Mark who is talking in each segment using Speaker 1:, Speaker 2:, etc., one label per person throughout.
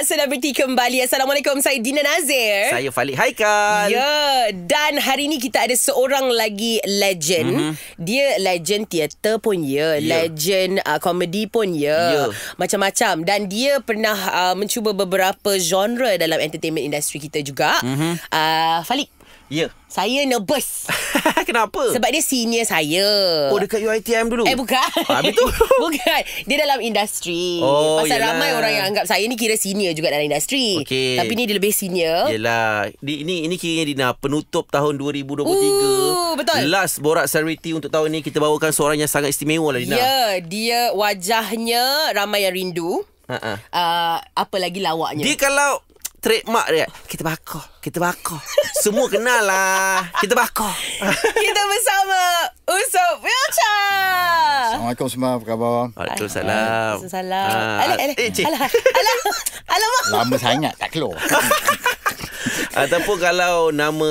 Speaker 1: Selebriti kembali. Assalamualaikum, saya Dina Nazir.
Speaker 2: Saya Falik Haikal.
Speaker 1: Ya, dan hari ni kita ada seorang lagi legend. Dia legend teater pun legend komedi pun macam-macam. Dan dia pernah mencuba beberapa genre dalam entertainment industry kita juga. Falik,
Speaker 2: Ya.
Speaker 1: saya nervous.
Speaker 2: Kenapa?
Speaker 1: Sebab dia senior saya.
Speaker 2: Oh, dekat UiTM dulu?
Speaker 1: Bukan.
Speaker 2: Habis tu?
Speaker 1: Bukan. Dia dalam industri.
Speaker 2: Oh,
Speaker 1: Pasal
Speaker 2: yelah.
Speaker 1: ramai orang yang anggap saya ni kira senior juga dalam industri.
Speaker 2: Okey.
Speaker 1: Tapi ni dia lebih senior.
Speaker 2: Yelah. Ini kiranya Dina penutup tahun 2023.
Speaker 1: Betul.
Speaker 2: Last borak celebrity untuk tahun ni. Kita bawakan seorang yang sangat istimewa lah, Dina.
Speaker 1: Ya, dia wajahnya ramai yang rindu. Apa lagi lawaknya.
Speaker 2: Dia kalau trademark dia, kita bakar. Semua kenal lah. Kita bakar.
Speaker 1: Kita bersama Usop Wiltshire.
Speaker 3: Assalamualaikum semua, apa khabar?
Speaker 2: Waalaikumsalam.
Speaker 1: Alamak.
Speaker 3: Lama sangat tak keluar.
Speaker 2: Ataupun kalau nama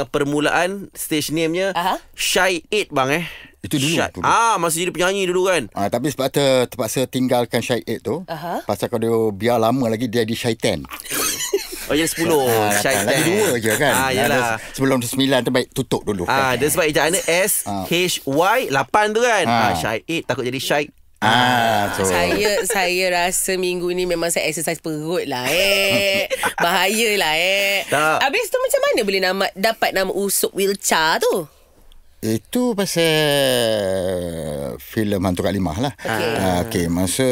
Speaker 2: permulaan stage name-nya Shy 8 bang
Speaker 3: Itu dulu.
Speaker 2: Masa jadi penyanyi dulu kan.
Speaker 3: Tapi sebab terpaksa tinggalkan Shy 8 tu, pasal kalau dia biar lama lagi dia di Shy 10.
Speaker 2: Oh, jadi 10 Shy 10.
Speaker 3: Lagi 2 je kan.
Speaker 2: Yalah.
Speaker 3: Sebelum 9 tu baik tutup dulu.
Speaker 2: Dia sebab ejaan dia SHY 8 tu kan. Shy 8 takut jadi Shy.
Speaker 1: Saya rasa minggu ni memang saya exercise perut lah Bahayalah
Speaker 2: Tak.
Speaker 1: Habis tu macam mana boleh dapat nama Usop Wiltshire tu?
Speaker 3: Itu pasal filem Hantu Kak Limah lah. Okay, masa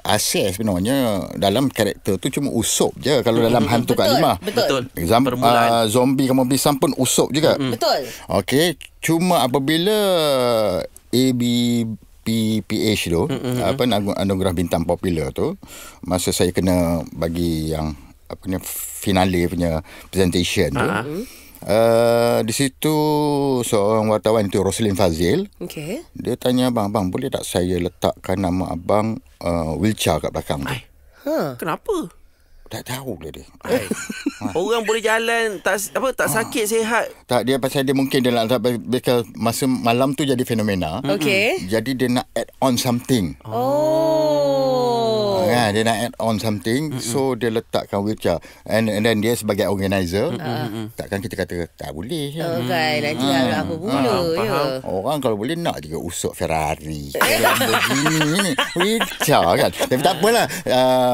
Speaker 3: asal sebenarnya dalam karakter tu cuma Usop je. Kalau dalam Hantu Kak Limah.
Speaker 2: Betul.
Speaker 3: Zombie kamu bisam pun Usop juga.
Speaker 1: Betul.
Speaker 3: Okay, cuma apabila ABPH tu, anugerah bintang popular tu, masa saya kena bagi yang finale punya presentation tu, di situ seorang wartawan tu, Roslyn Fazil, dia tanya, bang boleh tak saya letakkan nama abang Wiltshire kat belakang tu?
Speaker 2: Kenapa?
Speaker 3: Tak tahu lah dia.
Speaker 2: Orang boleh jalan tak sakit, sihat.
Speaker 3: Tak, dia pasal dia mungkin dia nak masa malam tu jadi fenomena. Jadi dia nak add on something. Dia nak add on something. So dia letakkan Wiltshire. And then dia sebagai organizer, takkan kita kata tak boleh.
Speaker 1: Nanti apa pula.
Speaker 3: Orang kalau boleh nak juga Usop Ferrari, Lamborghini, Wiltshire kan. Tapi tak apalah.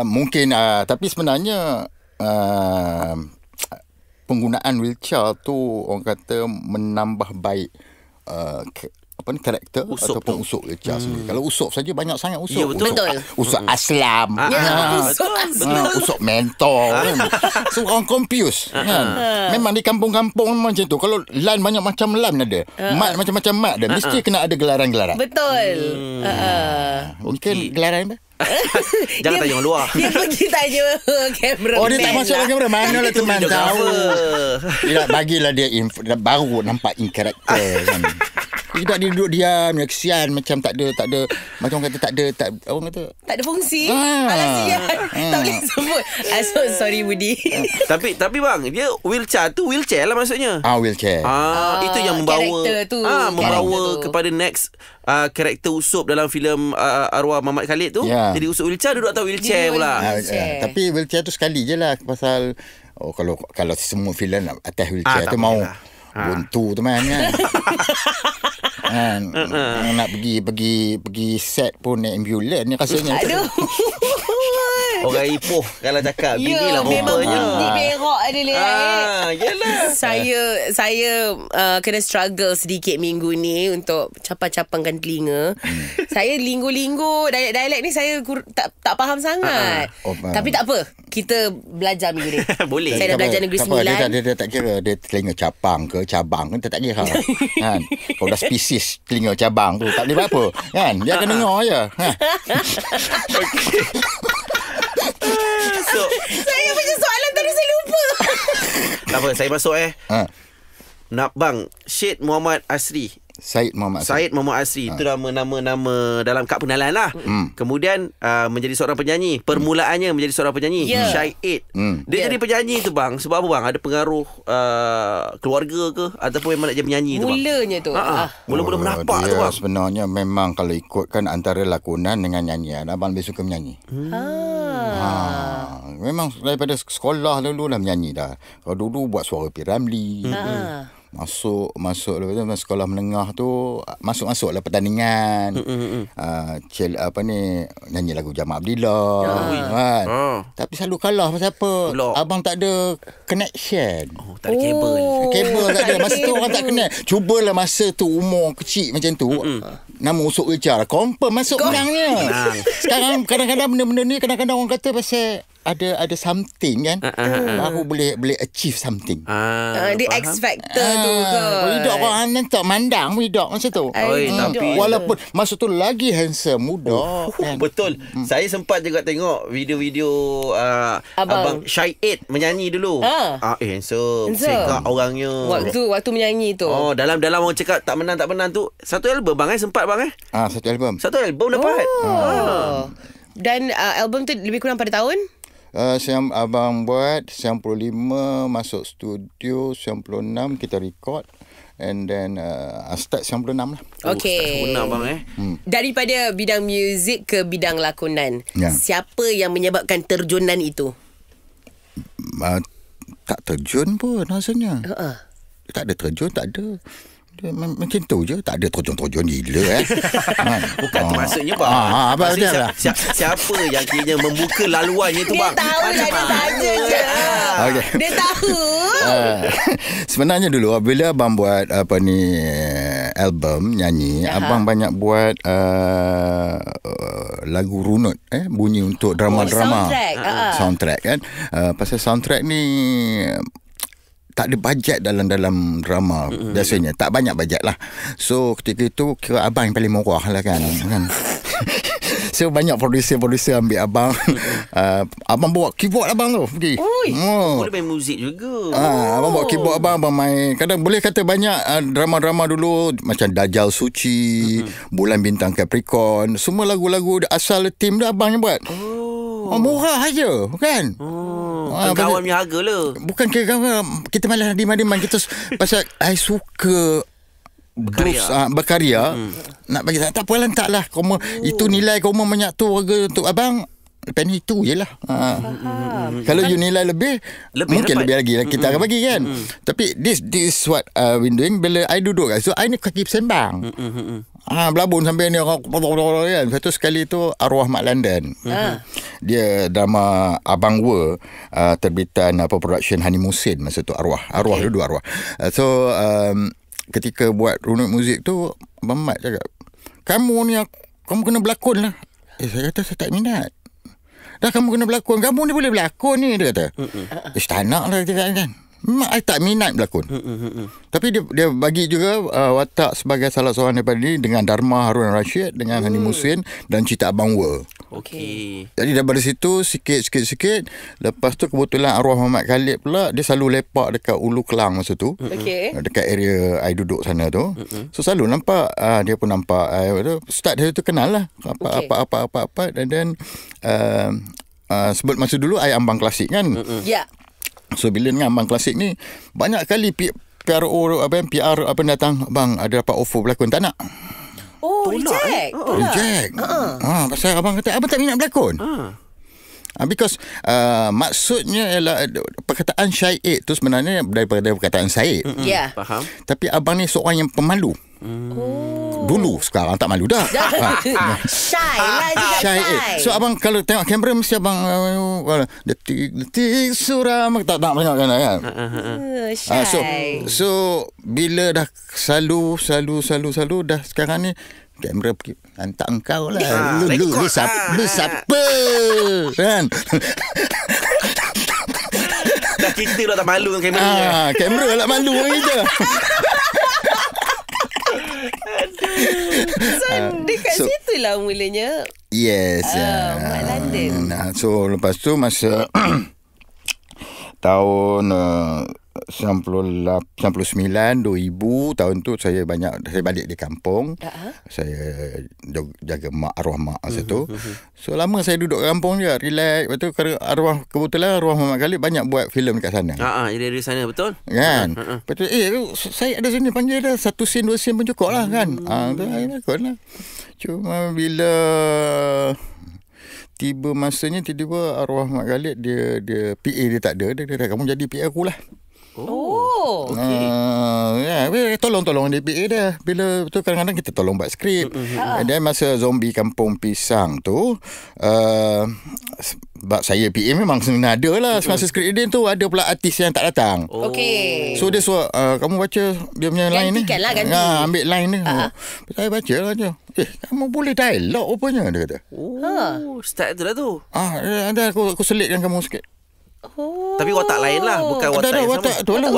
Speaker 3: Mungkin tapi sebenarnya penggunaan Wiltshire tu orang kata menambah baik karakter
Speaker 2: Usop
Speaker 3: ataupun Usop Wiltshire sendiri. Kalau Usop saja banyak sangat Usop.
Speaker 2: Ya, betul.
Speaker 3: Usop Aslam, Usop Mentor kan. So orang confuse kan. Memang di kampung-kampung macam tu. Kalau lan banyak macam lan ada, mat macam-macam mat ada, mesti kena ada gelaran-gelaran.
Speaker 1: Betul.
Speaker 3: Mungkin gelaran apa?
Speaker 2: Jangan tanya orang luar.
Speaker 1: Dia pergi tanya kamera.
Speaker 3: Dia tak masuk dalam kamera. Manalah teman tahu. Tidak, bagilah dia baru nampak in character kan. Tidak, dia duduk diam, dia kesian macam tak ada macam orang kata orang kata
Speaker 1: tak ada fungsi. Sian. Tak boleh sebut. Sorry Budi.
Speaker 2: Tapi bang, dia wheelchair tu wheelchair lah maksudnya.
Speaker 3: Wheelchair.
Speaker 2: Itu yang membawa
Speaker 1: karakter tu.
Speaker 2: kepada next karakter Usop dalam filem arwah Mamat Khalid tu. Jadi Usop wheelchair duduk atas wheelchair pula.
Speaker 3: Tapi wheelchair tu sekali je lah. Pasal kalau semua filem atas wheelchair tu mau buntu teman kan. Nak pergi set pun naik ambulans ni rasanya.
Speaker 1: Aduh.
Speaker 2: Orang ipoh kalau cakap binilah
Speaker 1: memang
Speaker 2: rupanya.
Speaker 1: bunyi berak adalah.
Speaker 2: Yalah.
Speaker 1: Saya kena struggle sedikit minggu ni untuk capang-capangkan telinga. Saya linggo-linggo dialek ni saya tak faham sangat. Tapi tak apa, kita belajar minggu ni.
Speaker 2: Boleh.
Speaker 1: Saya dah belajar Negeri Sembilan.
Speaker 3: Dia tak kira dia telinga capang ke cabang kan, tak kira kan. Kalau dah spesies telinga cabang tu tak boleh apa kan, dia akan dengar je.
Speaker 1: Saya punya soalan tadi saya lupa.
Speaker 2: Tak apa, saya masuk Nak bang, Syed Muhammad Asri
Speaker 3: Syed Muhammad Asri.
Speaker 2: Syed Muhammad Asri. Itu nama dalam kad pengenalan lah. Kemudian menjadi seorang penyanyi. Permulaannya menjadi seorang penyanyi. Syed. Dia jadi penyanyi tu bang. Sebab apa bang? Ada pengaruh keluarga ke? Ataupun memang nak jadi penyanyi tu bang?
Speaker 1: Mulanya tu.
Speaker 2: Mula-mula menapak tu bang.
Speaker 3: Sebenarnya memang kalau ikutkan antara lakonan dengan nyanyian, abang lebih suka menyanyi. Memang daripada sekolah dulu dah menyanyi dah. Kalau dulu buat suara P. Ramlee. Masuk lepas tu sekolah menengah tu masuklah pertandingan. Nyanyi lagu Jamal Abdillah kan. Tapi selalu kalah pasal apa? Abang tak ada connection.
Speaker 2: Tak ada
Speaker 3: kabel tak ada. Masa tu orang tak kenal. Cubalah masa tu umur kecil macam tu. Nama usuk wheelchair lah. Confirm masuk menangnya. Sekarang kadang-kadang benda-benda ni kadang-kadang orang kata pasal ada something kan, baru boleh achieve something.
Speaker 1: Dia X factor tu ke.
Speaker 3: Hidup orang tak mandang hidup masa tu.
Speaker 2: Tapi
Speaker 3: walaupun masa tu lagi handsome, muda kan?
Speaker 2: Betul. Saya sempat juga tengok video-video abang Syed menyanyi dulu. Handsome. Segak orangnya.
Speaker 1: Waktu menyanyi tu.
Speaker 2: Dalam orang cakap tak menang tu. Satu album bang sempat bang Satu album dapat.
Speaker 1: Dan album tu lebih kurang pada tahun?
Speaker 3: Abang buat 95, masuk studio 96, kita record, and then start 96 lah.
Speaker 1: Okay.
Speaker 2: 96 bang
Speaker 1: Daripada bidang muzik ke bidang lakonan, siapa yang menyebabkan terjunan itu?
Speaker 3: Tak terjun pun rasanya. Tak ada terjun, tak ada. Macam tu je. Tak ada terjun-terjun gila
Speaker 2: Bukan tu maksudnya bang. Siapa yang kira membuka laluannya tu bang?
Speaker 1: Dia tahu lah. Dia saja je. Dia tahu.
Speaker 3: Sebenarnya dulu bila abang buat album nyanyi, abang banyak buat lagu runut bunyi untuk drama-drama. Soundtrack kan. Pasal soundtrack ni tak ada bajet dalam drama biasanya. Tak banyak bajet lah. So ketika itu kira abang yang paling murah lah kan. So banyak producer ambil abang. Abang bawa keyboard abang tu pergi.
Speaker 2: Boleh main muzik juga.
Speaker 3: Abang bawa keyboard abang main. Kadang boleh kata banyak drama-drama dulu macam Dajjal Suci, Bulan Bintang Capricorn. Semua lagu-lagu asal tim dah abang yang buat. Murah aja kan.
Speaker 2: Kawan punya harga lah.
Speaker 3: Bukan kira kita malah diman-diman. Kita pasal I suka berkarya. Nak bagi tak apalah, taklah itu nilai kau banyak tu harga untuk abang. Lepas ni itu je lah. Kalau you nilai lebih mungkin dapat lebih lagi kita akan bagi kan. Tapi this is what we doing. Bila I duduk kan, so I ni kaki sembang. Belabun sampai ni orang kan. Satu sekali tu Arwah Mak London. Dia drama Abang Wer, terbitan production Hani Musin masa tu. Arwah dulu Arwah. So ketika buat runut muzik tu, Abang Mat cakap, kamu kena berlakon lah. Saya kata saya tak minat. Dah kamu kena berlakon, kamu ni boleh berlakon ni, dia kata. Tak nak lah kan. Memang I tak minat berlakon. Tapi dia bagi juga watak sebagai salah seorang daripada ni dengan Dharma Harun Rashid, dengan Hani Musin dan cerita Abang Wer. Jadi daripada situ sikit. Lepas tu kebetulan Arwah Muhammad Khalid pula, dia selalu lepak dekat Ulu Kelang masa tu. Dekat area I duduk sana tu. So selalu nampak, dia pun nampak. Start dari tu kenal lah apa. And then sebut masa dulu I ambang klasik kan. So bila dengan Abang Klasik ni, banyak kali PR datang, bang ada dapat offer berlakon, tak nak. Reject. Pasal abang kata abang tak minat berlakon. Because maksudnya ialah perkataan Syed tu sebenarnya daripada perkataan Syed.
Speaker 2: Faham.
Speaker 3: Tapi abang ni seorang yang pemalu. Dulu, sekarang tak malu dah.
Speaker 1: Shy lah juga. Shy.
Speaker 3: So abang kalau tengok kamera mesti abang detik suram tak banyak kan. So bila dah selalu dah sekarang ni kamera pergi hantar engkau lah. Lu siapa kan.
Speaker 2: Dah kita dah tak malu dengan kamera.
Speaker 3: Kamera lah malu je.
Speaker 1: So dekat situ lah mulanya.
Speaker 3: Yes.
Speaker 1: Mak London.
Speaker 3: So lepas tu masa tahun 99 2000 tahun tu saya balik di kampung. Saya jaga arwah mak masa tu. So lama saya duduk kampung je, relax. Lepas tu kebetulan arwah Muhammad Khalid banyak buat filem dekat sana.
Speaker 2: Dari sana betul.
Speaker 3: Kan? Lepas tu saya ada sini panggil dah 1 scene 2 scene pun cukup lah kan. Tu takut lah. Cuma bila tiba masanya, tiba-tiba arwah Mak Khalid dia PA dia tak ada. Dia kata, kamu jadi PA aku lah. Tolong dia PA dia. Bila betul kadang-kadang kita tolong buat skrip. Dan masa zombie Kampung Pisang tu, sebab saya PA memang kena ada lah. Masa skrip reading tu ada pula artis yang tak datang. So dia suruh kamu baca dia punya line ni.
Speaker 1: Ganti.
Speaker 3: Ambil line ni. Saya baca lah je. Kamu boleh dialog rupanya, dia kata.
Speaker 2: Start tu lah tu.
Speaker 3: Ada aku selitkan kamu sikit.
Speaker 2: Tapi watak lain lah, bukan watak yang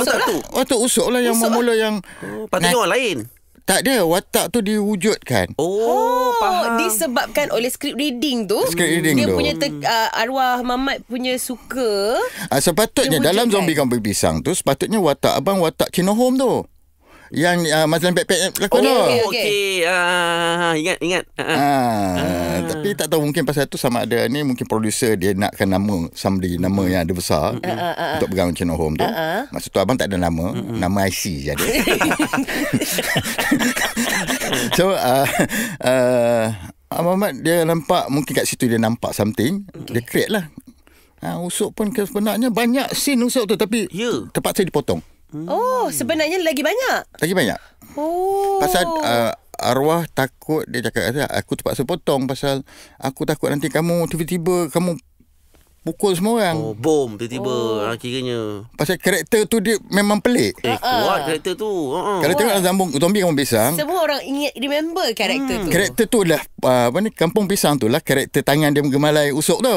Speaker 2: sama.
Speaker 3: Watak usuk lah yang memula yang
Speaker 2: patutnya orang lain.
Speaker 3: Tak ada, watak tu diwujudkan.
Speaker 2: Faham.
Speaker 1: Disebabkan oleh script reading tu. Dia punya arwah Mamat punya suka.
Speaker 3: Sepatutnya dalam Zombie Kampung Pisang tu, sepatutnya watak abang watak Cinohom tu. Yang Mazlan Pek-Pek lakon tu.
Speaker 2: Okey. Ingat.
Speaker 3: Tapi tak tahu, mungkin pasal tu sama ada ni, mungkin producer dia nakkan nama somebody, nama yang ada besar untuk pegang Channel Home tu. Masa tu abang tak ada nama, nama IC je ada. So Abang Mat dia nampak, mungkin kat situ dia nampak something, dia create lah. Usuk pun sebenarnya banyak scene usuk tu, tapi terpaksa dipotong.
Speaker 1: Sebenarnya lagi banyak.
Speaker 3: Pasal arwah takut, dia cakap aku terpaksa potong pasal aku takut nanti kamu tiba-tiba kamu pukul semua orang.
Speaker 2: Bom tiba-tiba kiranya.
Speaker 3: Pasal karakter tu dia memang pelik.
Speaker 2: Kuat karakter tu.
Speaker 3: Kalau tengok dalam Zombie Kampung Pisang,
Speaker 1: semua orang remember karakter tu.
Speaker 3: Karakter tu lah Kampung Pisang tu lah karakter tangan dia menggemalai usuk tu.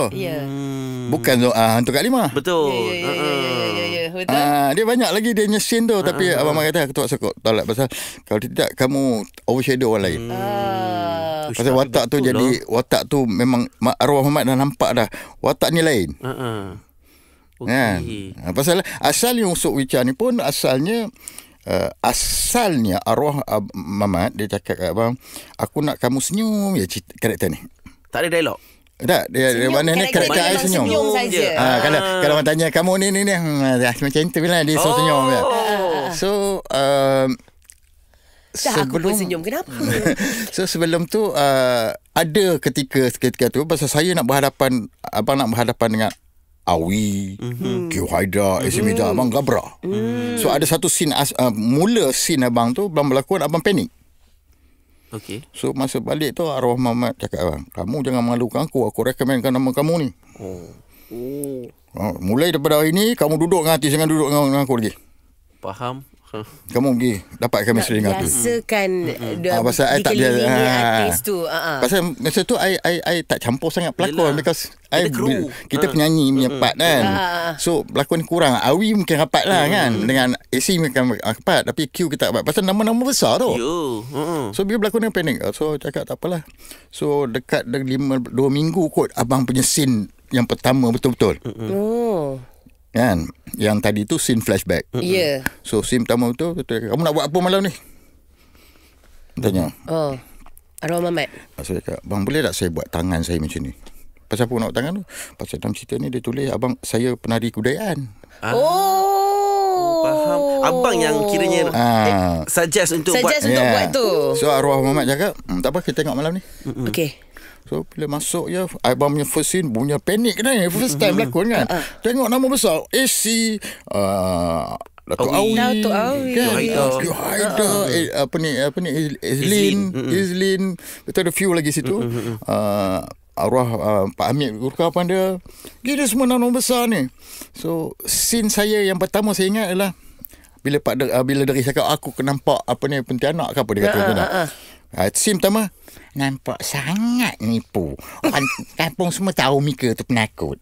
Speaker 3: Bukan hantu Kak Limah.
Speaker 2: Betul.
Speaker 1: Betul.
Speaker 3: Dia banyak lagi dia nyesin tu. Tapi abang Mat kata aku terpaksa tolak pasal kalau tidak kamu overshadow orang lain. Pasal watak tu jadi watak tu memang arwah Muhammad dah nampak dah watak ni lain. Kan? Pasal asal yang usuk Wicca ni pun asalnya arwah Muhammad dia cakap kat abang, aku nak kamu senyum ya karakter ni.
Speaker 2: Tak ada dialog.
Speaker 3: Tak, dia mana ni karakter air senyum
Speaker 1: saja.
Speaker 3: Kalau orang tanya kamu ni macam tu lah dia senyum. So
Speaker 1: sebelum senyum kenapa?
Speaker 3: So sebelum tu ada ketika tu pasal saya nak berhadapan, abang nak berhadapan dengan Awi, Q Haida, Esimida, abang gabra. So ada satu scene mula scene abang tu abang berlakon, abang panik. So masa balik tu arwah Muhammad cakap abang, kamu jangan malukan aku recommendkan nama kamu ni. Mulai daripada hari ni kamu duduk dengan artis, jangan duduk dengan aku lagi.
Speaker 2: Faham.
Speaker 3: Kamu pergi dapat chemistry dengan aku.
Speaker 1: Biasakan
Speaker 3: pasal I tak dia
Speaker 1: artis tu.
Speaker 3: Pasal masa tu I tak campur sangat pelakon. Because kita penyanyi punya part kan. So pelakon kurang. Awi mungkin rapat lah kan. Dengan AC mungkin rapat. Tapi Q kita rapat. Pasal nama-nama besar tu. So bila pelakon dia panik. So cakap tak apalah. So dekat 2 minggu kot abang punya scene yang pertama betul-betul. Kan, yang tadi tu scene flashback. So scene pertama tu kamu nak buat apa malam ni? Tanya.
Speaker 1: Arwah Mamat.
Speaker 3: Saya cakap, bang boleh tak saya buat tangan saya macam ni? Pasal apa nak buat tangan tu? Pasal dalam cerita ni dia tulis abang saya penari kebudayaan.
Speaker 2: Faham. Abang yang kiranya suggest untuk buat
Speaker 1: tu.
Speaker 3: So arwah Mamat cakap, tak apa kita tengok malam ni. So bila masuk je abang punya first scene punya panik kan, first time berlakon kan. Tengok nama besar AC Datuk Awi Q Haida, Izlin, betul ada few lagi situ. Arwah Pak Hamid Gurkapan dia. Gila semua nama besar ni. So scene saya yang pertama saya ingat adalah bila Deris cakap aku nampak Pontianak ke apa dia kata. Scene pertama, nampak sangat nipu. Orang kampung semua tahu Mika tu penakut.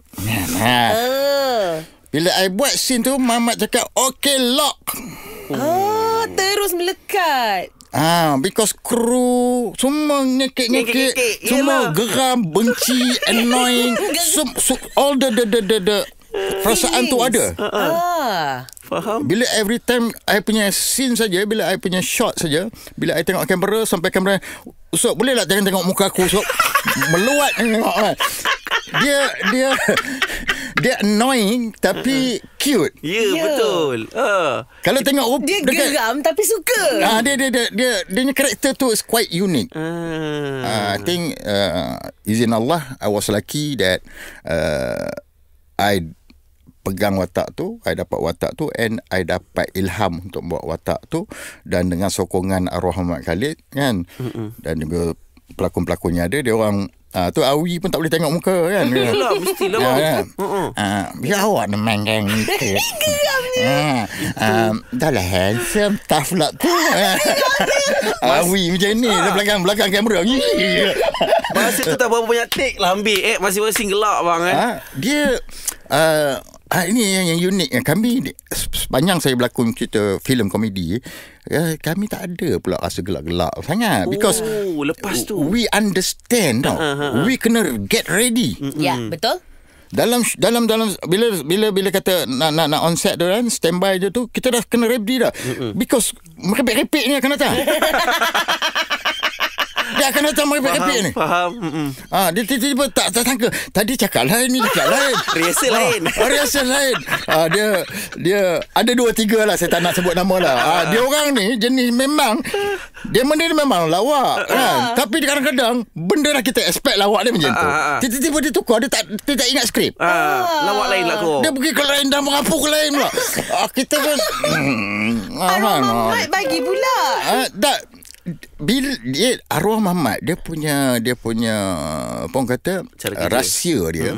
Speaker 3: Bila I buat scene tu, Mamat cakap, okay, lock.
Speaker 1: Terus melekat.
Speaker 3: Because kru semua ngekek, semua geram, benci, annoying, all the Perasaan tu ada.
Speaker 2: Faham.
Speaker 3: Bila every time I punya scene saja, bila I punya shot saja, bila I tengok kamera sampai kamera, Usop boleh tak jangan tengok muka aku, Usop. Meluat tengok kan. Dia annoying tapi cute.
Speaker 2: Ya, betul.
Speaker 3: Kalau tengok
Speaker 1: Dia geram tapi suka.
Speaker 3: Dia punya karakter tu is quite unique. I think izin Allah, I was lucky that I pegang watak tu, I dapat watak tu, and I dapat ilham untuk buat watak tu, dan dengan sokongan arwah Muhammad Khalid kan, dan juga pelakon-pelakonnya ada, dia orang tu Awi pun tak boleh tengok muka kan.
Speaker 2: Yalah, mestilah bang.
Speaker 3: Biar awak memandang muka. Dah lah handsome, tough lah tu. Awi macam ni, dia belakang kamera.
Speaker 2: Masa tu tak berapa banyak take lah ambil. Masing-masing gelak bang
Speaker 3: Dia ini yang unik. Kami sepanjang saya berlakon cerita filem komedi, kami tak ada pula rasa gelak-gelak sangat, because
Speaker 2: lepas tu
Speaker 3: we understand tau. We kena get ready.
Speaker 1: Ya, betul.
Speaker 3: Dalam bila kata nak on set tu kan, standby je tu, kita dah kena ready dah. Because merepek-repek ni akan datang. Dia akan datang merepek-repek ni.
Speaker 2: Faham.
Speaker 3: Dia tiba-tiba tak sangka. Tadi cakap lain, ni cakap lain. Rehearsal lain. Dia ada 2-3 lah, saya tak nak sebut nama lah. Dia orang ni jenis memang benda ni memang lawak kan. Tapi kadang-kadang benda dah kita expect lawak dia macam tu. Tiba-tiba dia tukar, dia tak ingat skrip.
Speaker 2: Lawak lain lah kau.
Speaker 3: Dia pergi ke lain dan mengapu ke lain pula. Kita pun
Speaker 1: Arwah Muhammad bagi pula.
Speaker 3: Bila arwah Muhammad dia punya apa orang kata rahsia dia.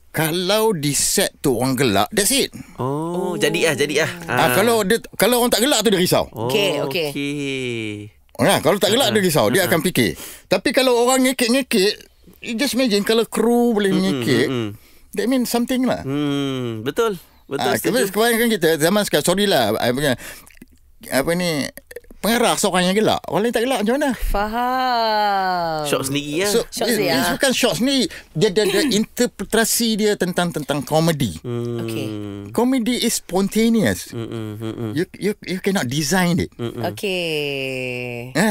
Speaker 3: Kalau di set tu orang gelak, that's it.
Speaker 2: Jadi.
Speaker 3: Kalau orang tak gelak tu dia risau.
Speaker 1: Okey.
Speaker 3: Kalau tak gelak dia risau, dia akan fikir. Tapi kalau orang ngekek-ngekek, just imagine kalau kru boleh ngekek, that means something lah.
Speaker 2: Betul.
Speaker 3: Kebanyakan kita zaman sekarang, sorry lah, pengarah seorang yang gelak, orang lain tak gelak, macam mana?
Speaker 1: Faham.
Speaker 2: Shot sendiri lah.
Speaker 3: It's bukan shot sendiri. Dia ada interpretasi dia tentang komedi. Komedi is spontaneous. You cannot design it.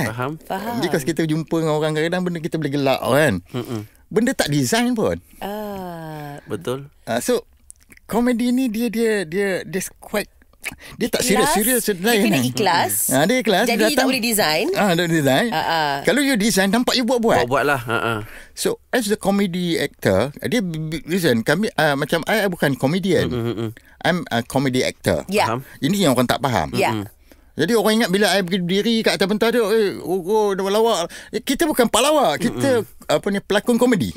Speaker 1: Faham.
Speaker 3: Because kita jumpa dengan orang, kadang-kadang benda kita boleh gelak kan. Benda tak design pun.
Speaker 2: Betul.
Speaker 3: So komedi ni dia quite, dia tak serius
Speaker 1: dia kena ikhlas.
Speaker 3: Dia ikhlas.
Speaker 1: Jadi tak boleh design.
Speaker 3: Tak design. Kalau you design, nampak you buat.
Speaker 2: Buat-buat lah.
Speaker 3: So as the comedy actor, dia listen, kami macam I bukan comedian. I'm a comedy actor. Ini yang orang tak faham. Jadi orang ingat bila I berdiri kat atas pentas dia, dah lawak. Kita bukan pelawak, kita pelakon komedi.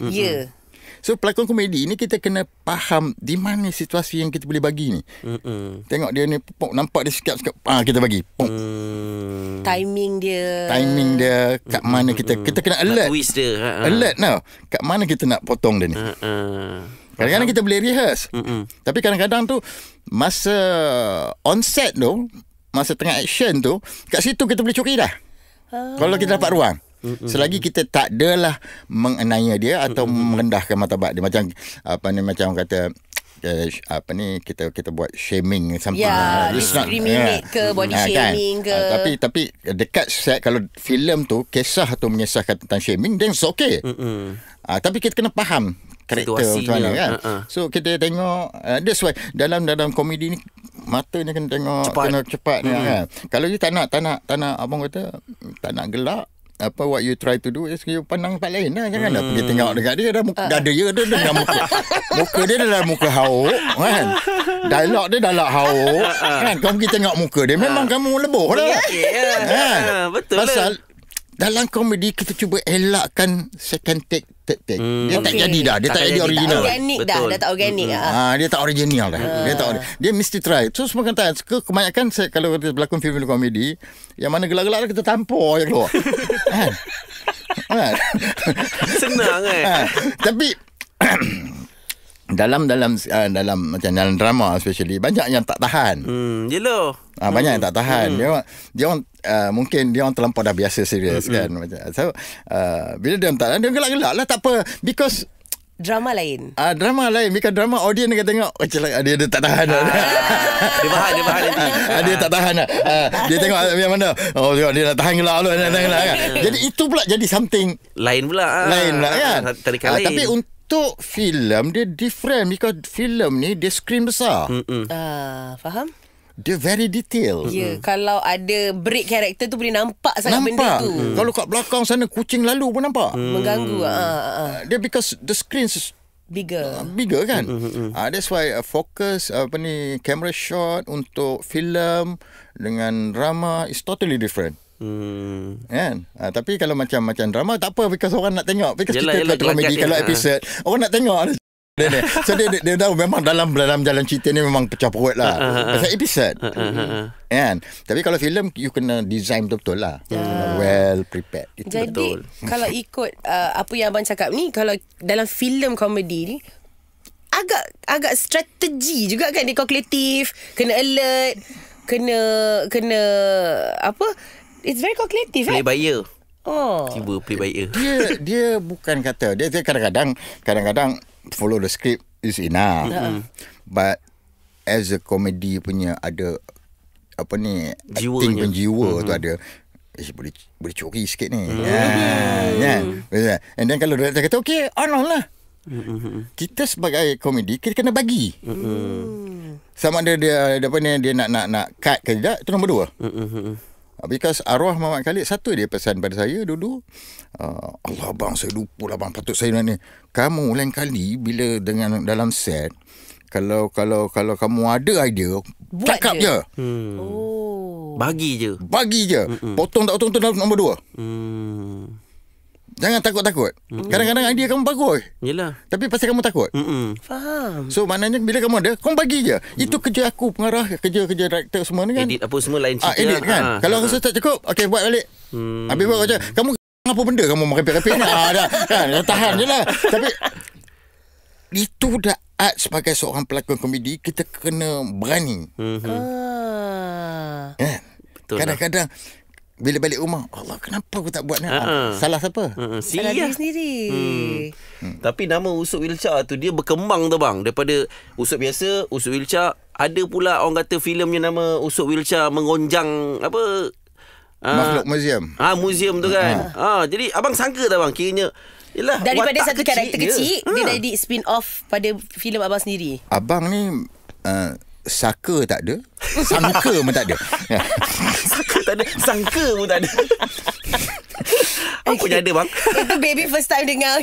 Speaker 3: So pelakon komedi ni kita kena faham di mana situasi yang kita boleh bagi ni. Tengok dia ni, nampak dia sikap kita bagi.
Speaker 1: Timing dia
Speaker 3: kat mana kita kena alert.
Speaker 2: Twist dia.
Speaker 3: Alert now. Kat mana kita nak potong dia ni. Kadang-kadang kita boleh rehearse. Tapi kadang-kadang tu masa on set tu, masa tengah action tu, kat situ kita boleh curi dah. Kalau kita dapat ruang. Selagi kita tak adalah menganiaya dia atau merendahkan martabat dia, macam macam kata kita buat shaming something,
Speaker 1: discriminate ke body shaming ke.
Speaker 3: Tapi dekat set, kalau filem tu kisah tu mengisahkan tentang shaming, then it's okay. Tapi kita kena faham karakter macam mana kan. So kita tengok, that's why dalam komedi ni mata ni kena tengok cepat ni kan. Kalau you tak nak abang kata tak nak gelak, what you try to do is you pandang tempat lain lah. Jangan nak pergi tengok dekat dia, dah muka dada dia dengan muka dia dalam muka hauk kan. Dialog dia dalam hauk kan. Kau pergi tengok muka dia, memang kamu leboh dah.
Speaker 2: Betul.
Speaker 3: Pasal dalam komedi kita cuba elakkan second take, third take. Dia tak jadi dah. Dia tak jadi original.
Speaker 1: Organik dah tak organik.
Speaker 3: Dia tak original dah. Dia mesti try. So semua kata, kebanyakan kalau kita berlakon film komedi, yang mana gelak-gelak kita tampur je keluar.
Speaker 2: Senang kan.
Speaker 3: Tapi dalam macam dalam drama especially, banyak yang tak tahan.
Speaker 2: Yelah.
Speaker 3: Banyak yang tak tahan. Dia orang mungkin dia orang terlampau dah biasa serius kan. So bila dia tak tahan, dia gelak-gelak lah, tak apa, because
Speaker 1: Drama lain.
Speaker 3: Drama lain. Bukan drama audience akan tengok. Macam dia tak tahan.
Speaker 2: Dia bahan nanti.
Speaker 3: Dia tak tahan. Dia tengok yang mana. Oh, tengok dia nak tahan gelak lah. Kan? Jadi itu pula jadi something
Speaker 2: lain pula
Speaker 3: kan.
Speaker 2: Lain.
Speaker 3: Tapi untuk filem dia different. Because filem ni dia screen besar.
Speaker 1: Faham?
Speaker 3: Dia very detail.
Speaker 1: Kalau ada break karakter tu boleh nampak sangat benda tu.
Speaker 3: Kalau kat belakang sana kucing lalu pun nampak.
Speaker 1: Mengganggu.
Speaker 3: Dia because the screen is bigger kan. That's why focus camera shot untuk filem dengan drama is totally different. Kan? Tapi kalau macam drama tak apa, because orang nak tengok, because kita komedi kalau episod orang nak tengok. So dia tahu memang dalam jalan cerita ni memang pecah perut lah. Pasal episod. Kan? Tapi kalau filem you kena design betul-betul lah. Well prepared. Itu
Speaker 1: jadi
Speaker 3: betul.
Speaker 1: Kalau ikut apa yang abang cakap ni, kalau dalam filem komedi ni agak strategi juga kan, dia kalkulatif, kena alert, kena apa, it's very calculative.
Speaker 2: Play by ear.
Speaker 1: Tiba
Speaker 2: play by ear.
Speaker 3: Dia bukan kata dia kadang-kadang follow the script is enough. But as a comedy punya ada acting penjiwa tu ada. Boleh curi sikit ni. And then kalau director kata okay, on lah. Kita sebagai komedi kita kena bagi. Sama ada dia nak cut ke tidak, itu nombor dua. Because arwah Muhammad Khalid satu dia pesan pada saya dulu, Allah bang, saya lupa lah bang, patut saya ni. Kamu lain kali bila dengan dalam set, kalau kamu ada idea, cakap je.
Speaker 2: Bagi je.
Speaker 3: Potong tak potong tu nombor dua. Jangan takut-takut. Kadang-kadang idea kamu bagus.
Speaker 2: Yelah.
Speaker 3: Tapi pasal kamu takut.
Speaker 1: Faham.
Speaker 3: So maknanya bila kamu ada, kamu bagi je. Itu kerja aku, pengarah, kerja director semua ni kan.
Speaker 2: Edit apa semua lain cerita.
Speaker 3: Edit kan. Kalau rasa tak cukup, okay, buat balik. Habis buat macam, kamu apa benda kamu merepek-repek ni? Dah kan, tahan je lah. Tapi itu dah art sebagai seorang pelakon komedi, kita kena berani. Kadang-kadang bila balik rumah, Allah, kenapa aku tak buat ni? Salah siapa?
Speaker 1: Salah diri sendiri.
Speaker 2: Tapi nama Usop Wilca tu dia berkembang tu bang. Daripada Usop biasa, Usop Wilca, ada pula orang kata filmnya nama Usop Wilca mengonjang apa?
Speaker 3: Makhluk museum.
Speaker 2: Museum tu kan. Jadi abang sangka tak bang, kiranya yelah,
Speaker 1: daripada satu karakter kecil, dia dah
Speaker 2: di
Speaker 1: spin off pada filem abang sendiri.
Speaker 3: Abang ni saka tak ada, sangka pun tak ada.
Speaker 2: Sangka pun tak ada. Apa punya ada bang?
Speaker 1: Itu baby first time dengar.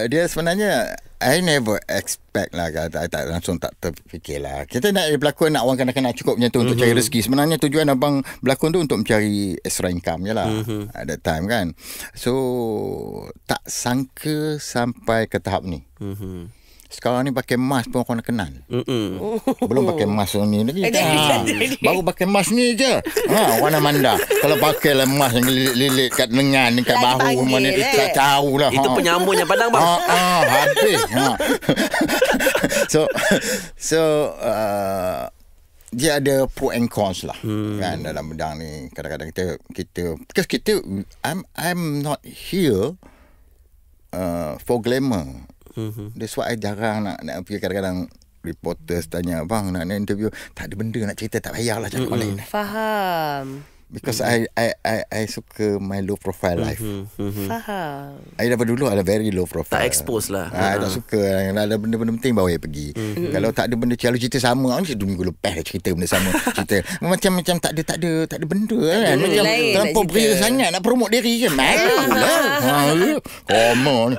Speaker 3: Dia sebenarnya I never expect lah, tak langsung tak terfikir lah. Kita nak berlakon, nak orang kena cukup macam tu untuk cari rezeki. Sebenarnya tujuan abang berlakon tu untuk mencari extra income je lah at that time kan. So tak sangka sampai ke tahap ni. Sekarang ni pakai mask pun orang nak kenal. Belum pakai mask ni lagi. Baru pakai mask ni je. Orang nak mandang. Kalau pakai lah mask yang lilit kat lengan, kat bahu mana ni, tak tahu lah.
Speaker 2: Itu penyambung yang pandang bang.
Speaker 3: Habis. So dia ada pro and cons lah kan dalam bidang ni. Kadang-kadang kita because kita I'm not here for glamour. That's why I jarang nak pergi. Kadang-kadang reporters tanya, bang nak interview, tak ada benda nak cerita, tak payahlah cakap lain.
Speaker 1: Faham.
Speaker 3: Because I suka my low profile life.
Speaker 1: Faham.
Speaker 3: I daripada dulu ada very low profile.
Speaker 2: Tak expose lah.
Speaker 3: I tak suka. Ada benda-benda penting baru saya pergi. Kalau tak ada benda selalu cerita sama, macam 2 minggu lepas cerita benda sama. Cerita macam tak ada benda kan. Macam terlampau beria sangat nak promote diri kan. Malu lah. Koma ni.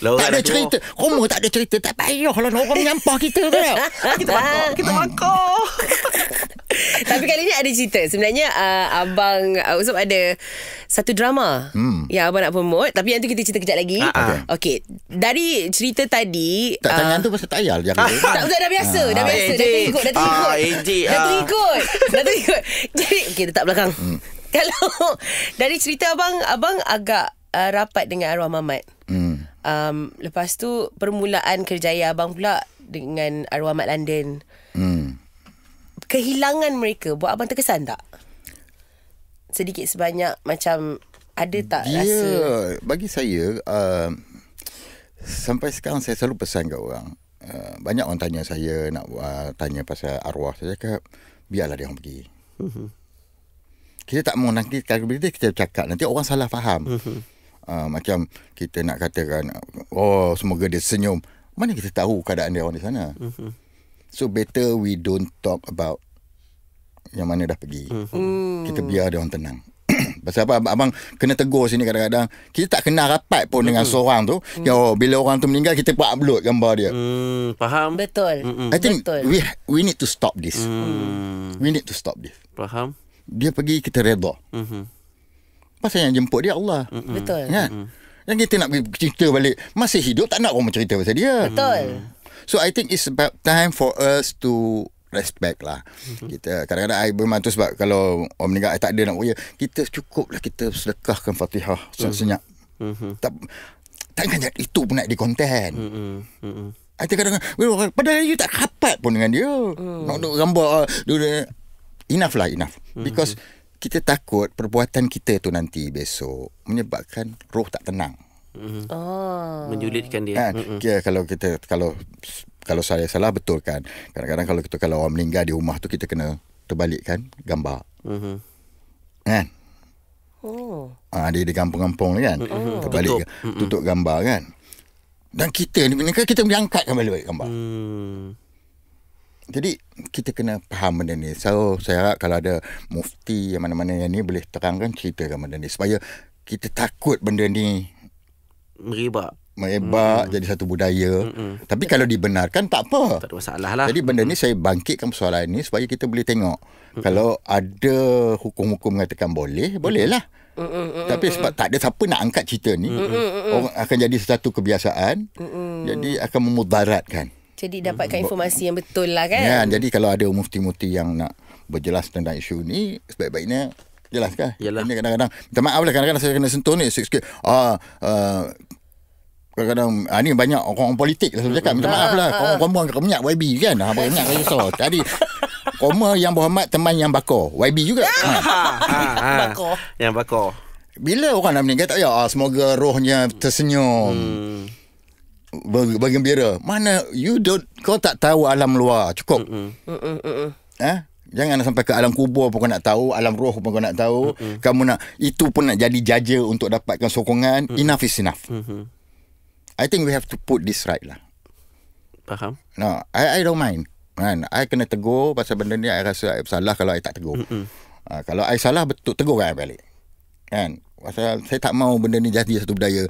Speaker 3: Tak ada cerita. Koma tak ada cerita. Tak payahlah orang menyampah kita kan.
Speaker 2: Kita makar.
Speaker 1: Tapi kali ni ada cerita. Sebenarnya abang Usop ada satu drama yang abang nak promote. Tapi yang tu kita cerita kejap lagi. Okey. Dari cerita tadi,
Speaker 3: tangan tu pasal tak payah je.
Speaker 1: Tak, dah biasa. Dah terikut. Dah terikut. Jadi okey, letak belakang. Kalau dari cerita abang agak rapat dengan arwah Mamat. Lepas tu permulaan kerjaya abang pula dengan arwah Mat London. Kehilangan mereka buat abang terkesan tak? Sedikit sebanyak macam ada tak
Speaker 3: dia,
Speaker 1: rasa?
Speaker 3: Bagi saya Sampai sekarang saya selalu pesan kat orang. Banyak orang tanya saya, nak tanya pasal arwah. Saya cakap, biarlah dia orang pergi. Kita tak mau nanti, kalau kita cakap, nanti orang salah faham. Macam kita nak katakan, oh semoga dia senyum. Mana kita tahu keadaan dia orang di sana. So better we don't talk about yang mana dah pergi. Kita biar dia orang tenang. Pasal apa abang kena tegur sini kadang-kadang kita tak kenal rapat pun dengan seorang tu. Bila orang tu meninggal kita pun upload gambar dia.
Speaker 2: Faham?
Speaker 1: Betul.
Speaker 3: I think we need to stop this. We need to stop this.
Speaker 2: Faham?
Speaker 3: Dia pergi kita redha. Pasal yang jemput dia Allah.
Speaker 1: Betul.
Speaker 3: Kan? Yang kita nak cerita balik masih hidup tak nak orang cerita pasal dia.
Speaker 1: Betul.
Speaker 3: So I think it's about time for us to respect lah. Kita kadang-kadang I bermantu sebab kalau orang meninggal I tak ada nak buat, kita cukup lah kita sedekahkan Fatihah senyap. Takkan itu pun nak di konten. I think kadang-kadang padahal you tak rapat pun dengan dia. Nak duk gambar enough. Because kita takut perbuatan kita tu nanti besok menyebabkan roh tak tenang.
Speaker 2: Menjulitkan dia.
Speaker 3: Kalau saya salah betul kan. Kadang-kadang kalau orang meninggal di rumah tu kita kena terbalikkan gambar. Kan? Dia di kampung-kampung ni kan. Terbalik tutup gambar kan. Dan kita ni kita diangkatkan balik gambar. Jadi kita kena faham benda ni. So saya harap kalau ada mufti yang mana-mana yang ni boleh terangkan, ceritakan benda ni supaya kita takut benda ni merebak jadi satu budaya. Tapi kalau dibenarkan tak apa,
Speaker 2: tak ada masalah lah.
Speaker 3: Jadi benda ni saya bangkitkan persoalan ni supaya kita boleh tengok. Kalau ada hukum-hukum mengatakan boleh lah. Tapi sebab tak ada siapa nak angkat cerita ni, orang akan jadi satu kebiasaan. Jadi akan memudaratkan.
Speaker 1: Jadi dapatkan informasi yang betul lah kan.
Speaker 3: Ya, jadi kalau ada mufti-mufti yang nak berjelas tentang isu ni, sebaik-baiknya jelaskan. Ini kadang-kadang minta maaf lah, kadang-kadang saya kena sentuh ni sikit-sikit. Kadang-kadang ni banyak orang politik lah saya cakap, minta maaf lah. Korang minyak YB kan. Banyak risau. Tadi Koma yang berhormat teman yang bakar YB juga.
Speaker 1: Bakar.
Speaker 2: Yang bakar.
Speaker 3: Bila orang nak meninggal tak payah semoga rohnya tersenyum, bergembira. Mana kau tak tahu alam luar. Cukup. Jangan sampai ke alam kubur pun kau nak tahu, alam roh pun kau nak tahu. Kamu nak itu pun nak jadi jaja untuk dapatkan sokongan. Enough is enough. I think we have to put this right lah.
Speaker 2: Faham?
Speaker 3: No, I don't mind. Kan, I kena tegur pasal benda ni. I rasa I bersalah kalau I tak tegur. Kalau I salah betul, tegur I balik. Kan? Pasal saya tak mau benda ni jadi satu budaya.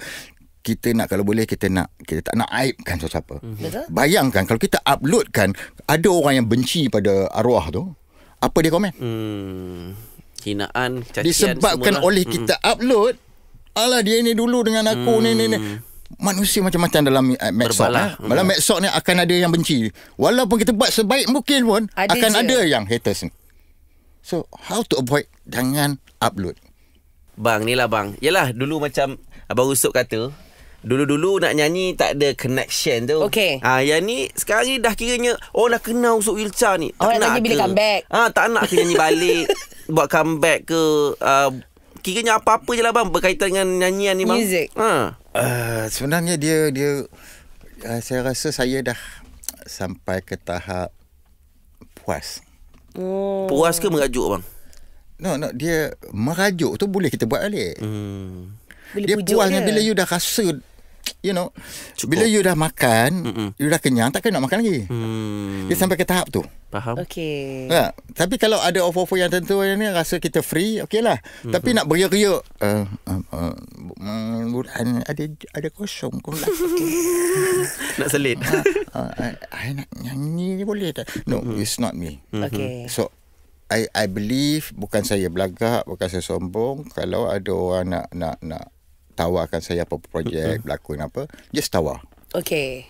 Speaker 3: Kita nak, kalau boleh kita tak nak aibkan sesiapa. Bayangkan kalau kita uploadkan, ada orang yang benci pada arwah tu, apa dia komen?
Speaker 2: Hinaan, cacian,
Speaker 3: disebabkan oleh kita upload. Alah dia ni dulu dengan aku ni. Manusia macam-macam dalam medsos. Dalam medsos ni akan ada yang benci. Walaupun kita buat sebaik mungkin pun ada yang haters ni. So how to avoid? Jangan upload.
Speaker 2: Bang, ni lah bang. Yalah, dulu macam Abang Usop kata, dulu-dulu nak nyanyi tak ada connection tu.
Speaker 1: Okay.
Speaker 2: Yang ni sekarang ni dah kiranya dah kenal Usop Wilca ni. Tak nak
Speaker 1: nyanyi bila comeback.
Speaker 2: Tak nak ke nyanyi balik. Buat comeback ke. Kiranya apa-apa je lah bang berkaitan dengan nyanyian ni bang.
Speaker 1: Music.
Speaker 3: Sebenarnya dia saya rasa saya dah sampai ke tahap puas.
Speaker 2: Puas ke merajuk bang?
Speaker 3: No, dia merajuk tu boleh kita buat balik.
Speaker 1: Dia
Speaker 3: puasnya bila you dah rasa, cukup. Bila you dah makan, you dah kenyang, takkan nak makan lagi. Dia sampai ke tahap tu.
Speaker 2: Faham?
Speaker 1: Okey.
Speaker 3: Tapi kalau ada offer-offer yang tentu ni rasa kita free, okey lah. Tapi nak beriak-riak, ada kosong kau lah.
Speaker 2: Nak selit.
Speaker 3: I nak nyanyi ni boleh tak? No, it's not me.
Speaker 1: Okay.
Speaker 3: So I believe, bukan saya belagak, bukan saya sombong, kalau ada orang nak tawarkan saya apa-apa projek, berlakon apa, just tawar.
Speaker 1: Okay.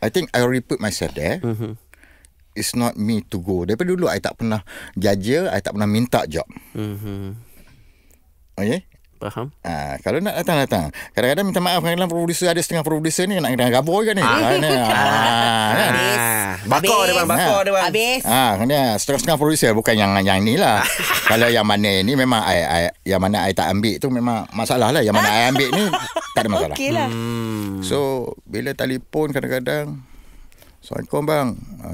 Speaker 3: I think I already put myself there. It's not me to go. Daripada dulu I tak pernah jaja, I tak pernah minta job. Okay.
Speaker 2: Faham.
Speaker 3: Kalau nak datang. Kadang-kadang minta maaf, kadang-kadang producer ada setengah producer ni nak kena gabur ke ni.
Speaker 1: Habis.
Speaker 2: Bakar dia bang, bakar dia bang.
Speaker 1: Habis.
Speaker 3: Kena setengah-setengah producer, bukan yang ni lah. Kalau yang mana ni memang yang mana I tak ambil tu memang masalah lah. Yang mana I ambil ni tak ada masalah.
Speaker 1: Okey lah.
Speaker 3: So bila telefon kadang-kadang, Assalamualaikum bang,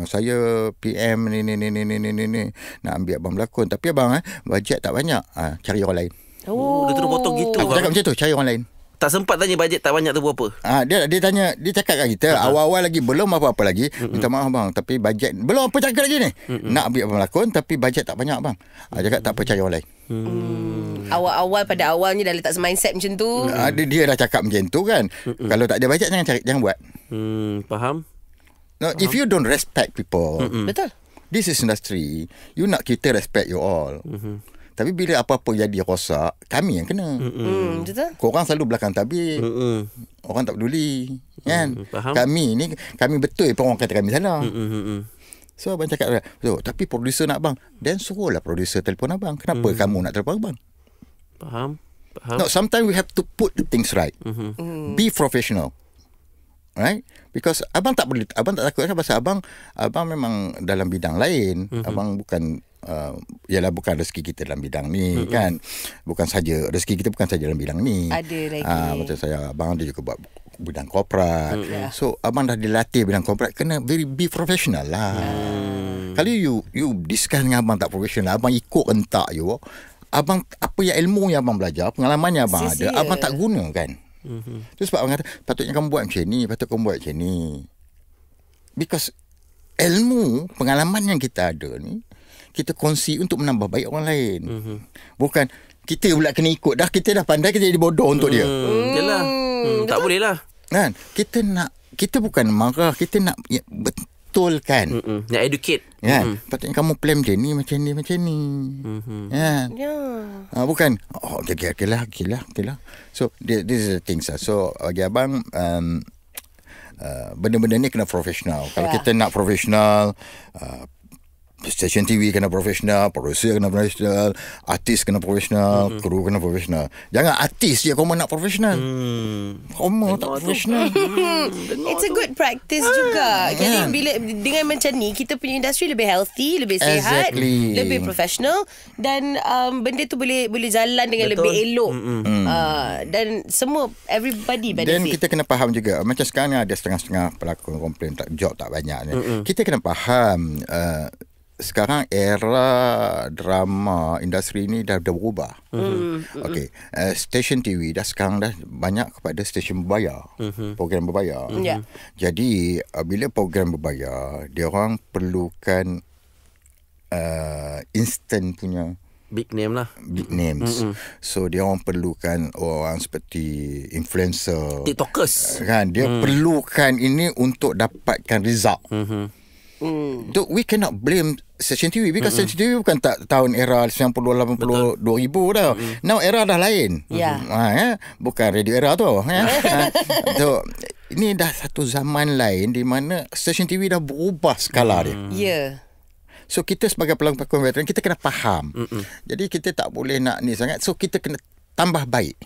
Speaker 3: saya PM ni nak ambil abang berlakon, tapi abang bajet tak banyak, cari orang lain.
Speaker 2: Dia terus potong gitu.
Speaker 3: Aku cakap macam tu, cari orang lain.
Speaker 2: Tak sempat tanya bajet tak banyak tu berapa?
Speaker 3: Dia tanya, dia cakap kat kita awal-awal lagi belum apa-apa lagi, minta maaf bang, tapi bajet belum apa cakap lagi ni. Nak ambil abang berlakon tapi bajet tak banyak bang. Cakap tak apa, cari orang lain.
Speaker 1: Awal-awal pada awalnya dah letak mindset macam tu.
Speaker 3: Dia dah cakap macam tu kan. Kalau tak ada bajet jangan buat.
Speaker 2: Faham.
Speaker 3: No, if you don't respect people,
Speaker 1: Betul.
Speaker 3: this is industry, you nak kita respect you all. Tapi bila apa-apa jadi rosak, kami yang kena.
Speaker 1: Betul.
Speaker 3: Korang selalu belakang tabir. Orang tak peduli, kan?
Speaker 2: Faham.
Speaker 3: Kami betul pun orang kata kami salah. So abang cakap, tapi producer nak abang, then suruhlah producer telefon abang. Kenapa kamu nak telefon abang?
Speaker 2: Faham.
Speaker 3: No, sometimes we have to put the things right. Be professional. Right? Because abang tak takut kan, pasal abang memang dalam bidang lain. Abang bukan ialah bukan rezeki kita dalam bidang ni, kan. Bukan saja rezeki kita bukan saja dalam bidang ni.
Speaker 1: Ada lagi.
Speaker 3: Macam saya, abang dia juga buat bidang korporat. So abang dah dilatih bidang korporat, kena be professional lah. Kalau you discuss dengan abang tak professional, abang ikut rentak you, abang apa yang ilmu yang abang belajar, pengalaman yang abang ada, abang tak guna kan. Itu sebab abang kata patutnya kamu buat macam ni, patut kamu buat macam ni. Because ilmu, pengalaman yang kita ada ni, kita kongsi untuk menambah baik orang lain. Bukan kita pula kena ikut. Kita dah pandai, kita jadi bodoh untuk dia.
Speaker 2: Yalah. Tak boleh lah.
Speaker 3: Kan? Kita bukan marah, kita nak betulkan.
Speaker 2: Nak educate.
Speaker 3: Kan? Patutnya kamu plan macam ni, macam ni, macam ni. Kan? Bukan okay lah. So this is the things. So bagi abang, benda-benda ni kena profesional. Kalau kita nak profesional, stesen TV kena profesional, producer kena profesional, artis kena profesional, kru kena profesional. Jangan artis je kamu nak profesional. Kamu tak profesional.
Speaker 1: It's a good practice juga. Jadi bila dengan macam ni, kita punya industri lebih healthy, lebih sihat, lebih profesional, dan benda tu boleh jalan dengan lebih elok. Dan semua everybody benefit.
Speaker 3: Dan kita kena faham juga, macam sekarang ni ada setengah-setengah pelakon komplain job tak banyak ni. Kita kena faham sekarang era drama industri ni dah berubah. Okey, stesen TV sekarang dah banyak kepada stesen berbayar, program berbayar. Jadi bila program berbayar, dia orang perlukan instant punya
Speaker 2: big name lah,
Speaker 3: big names. So dia orang perlukan orang seperti influencer,
Speaker 2: TikTokers,
Speaker 3: kan. Dia perlukan ini untuk dapatkan result. So we cannot blame stesen TV, because stesen TV bukan tak tahun era 90, 80, 2000 dah. Now era dah lain. Bukan radio era tu. So ini dah satu zaman lain di mana stesen TV dah berubah skala dia. So kita sebagai pelakon veteran, kita kena faham. Jadi kita tak boleh nak ni sangat. So kita kena tambah baik.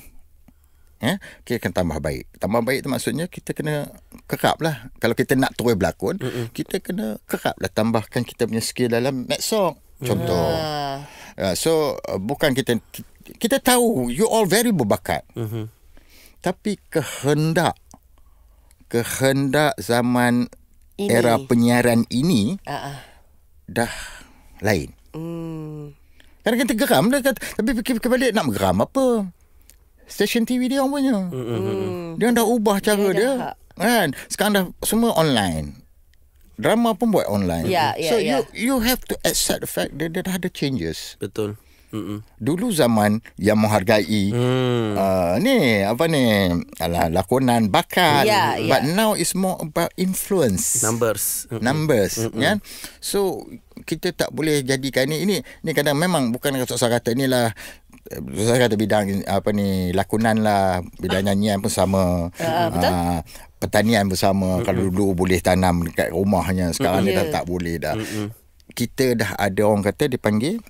Speaker 3: Kita kena tambah baik. Tambah baik tu maksudnya kita kena kerap lah. Kalau kita nak terus berlakon, kita kena kerap lah tambahkan kita punya skill dalam medsos. Contoh. So bukan kita tahu you all very berbakat. Tapi kehendak zaman ini, era penyiaran ini dah lain. Kadang kita geram dah, tapi fikir balik, nak geram apa? Stesen TV dia orang punya. Dia dah ubah cara dia. Kan? Sekarang dah semua online. Drama pun buat online. So you have to accept the fact that dah ada changes.
Speaker 2: Betul.
Speaker 3: Dulu zaman yang menghargai ni apa ni, lakonan bakat, but now it's more about influence, numbers kan. So kita tak boleh jadikan ini kadang memang bukan saya kata inilah, saya kata bidang apa ni, lakonan lah, bidang nyanyian pun sama, pertanian bersama. Kalau dulu boleh tanam dekat rumahnya, sekarang ni dah tak boleh dah. Kita dah ada orang kata dipanggil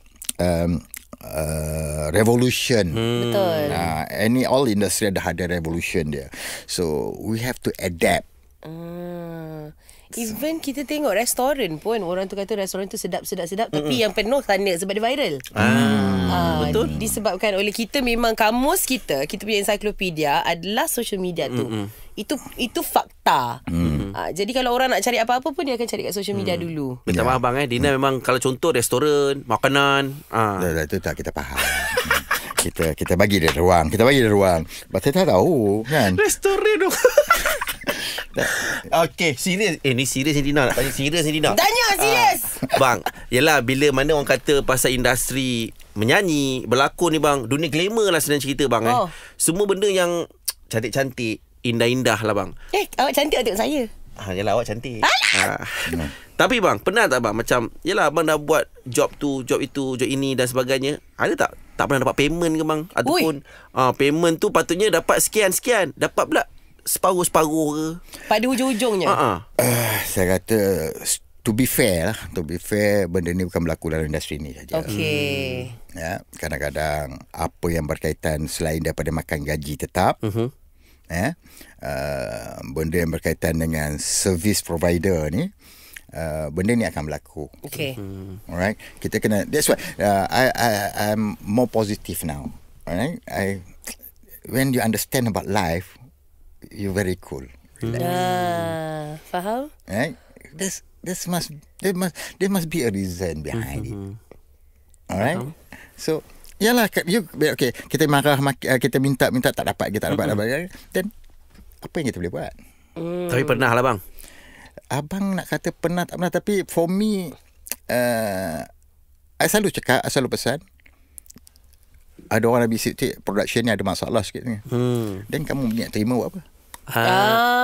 Speaker 3: revolution.
Speaker 1: Betul.
Speaker 3: All industry ada revolution dia. So we have to adapt.
Speaker 1: Even kita tengok restoran pun, orang tu kata restoran tu sedap tapi yang penuh sana sebab dia viral. Betul. Disebabkan oleh kita, memang kamus kita punya ensiklopedia adalah social media tu. Itu fakta. Jadi kalau orang nak cari apa-apa pun, dia akan cari kat social media dulu.
Speaker 2: Minta maaf bang, Dina memang kalau contoh restoran, makanan,
Speaker 3: Itu tak kita faham. kita bagi dia ruang. Betul tak tahu kan.
Speaker 2: restoran tu. Okay, serius. Ni serius ni Dina. Nak tanya serius ni Dina.
Speaker 1: Tanya serius.
Speaker 2: Bang, yelah, bila mana orang kata pasal industri menyanyi, berlakon ni bang, dunia glamour lah senang cerita bang. Semua benda yang cantik-cantik, indah-indah lah bang.
Speaker 1: Awak cantik tengok saya.
Speaker 2: Yelah, awak cantik. Tapi bang, pernah tak bang, macam yelah abang dah buat job tu, job itu, job ini dan sebagainya, ada tak pernah dapat payment ke bang? Ataupun payment tu patutnya dapat sekian, dapat pula separuh-separuh ke? Pada
Speaker 1: hujung-hujungnya.
Speaker 3: Saya kata to be fair, benda ni bukan berlaku dalam industri ni saja.
Speaker 1: Okey.
Speaker 3: Ya, kadang-kadang apa yang berkaitan selain daripada makan gaji tetap, benda yang berkaitan dengan service provider ni, benda ni akan berlaku.
Speaker 1: Okay.
Speaker 3: Alright, kita kena. That's why I'm more positive now. Alright, when you understand about life, you're very cool.
Speaker 1: Faham?
Speaker 3: Right? There must be a reason behind it. Alright. So, yalah, okay, kita marah, kita minta tak dapat, then apa yang kita boleh buat?
Speaker 2: Tapi pernah lah bang.
Speaker 3: Abang nak kata pernah tak pernah, tapi for me, I selalu cakap, I selalu pesan, ada orang habis production ni ada masalah sikit ni. Dan kamu niat terima buat apa?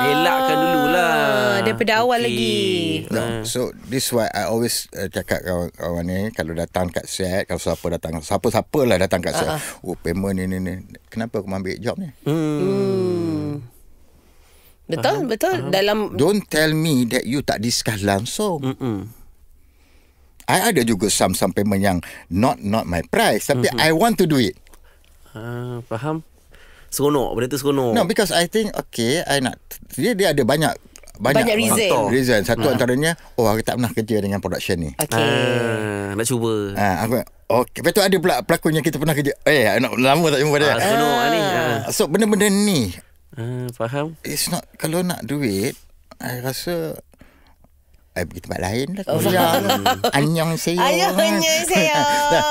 Speaker 2: Elakkan dululah
Speaker 1: daripada awal lagi.
Speaker 3: So this why I always cakap kawan-kawan ni, kalau datang kat set, kalau siapa lah datang kat set, payment ni, kenapa aku ambil job ni?
Speaker 1: Betul. Dalam,
Speaker 3: don't tell me that you tak discuss langsung. I ada juga some payment yang not my price, tapi I want to do it.
Speaker 2: Faham. Seronok, benda tu seronok.
Speaker 3: No, because I think I nak, dia ada banyak reason. Satu antaranya, aku tak pernah kerja dengan production ni.
Speaker 2: Nak cuba.
Speaker 3: Lepas tu ada pula pelakon yang kita pernah kerja. Lama tak jumpa dia.
Speaker 2: Seronok ni.
Speaker 3: So benda-benda ni,
Speaker 2: faham.
Speaker 3: It's not, kalau nak duit, I rasa pergi tempat lain lah. Anyong saya.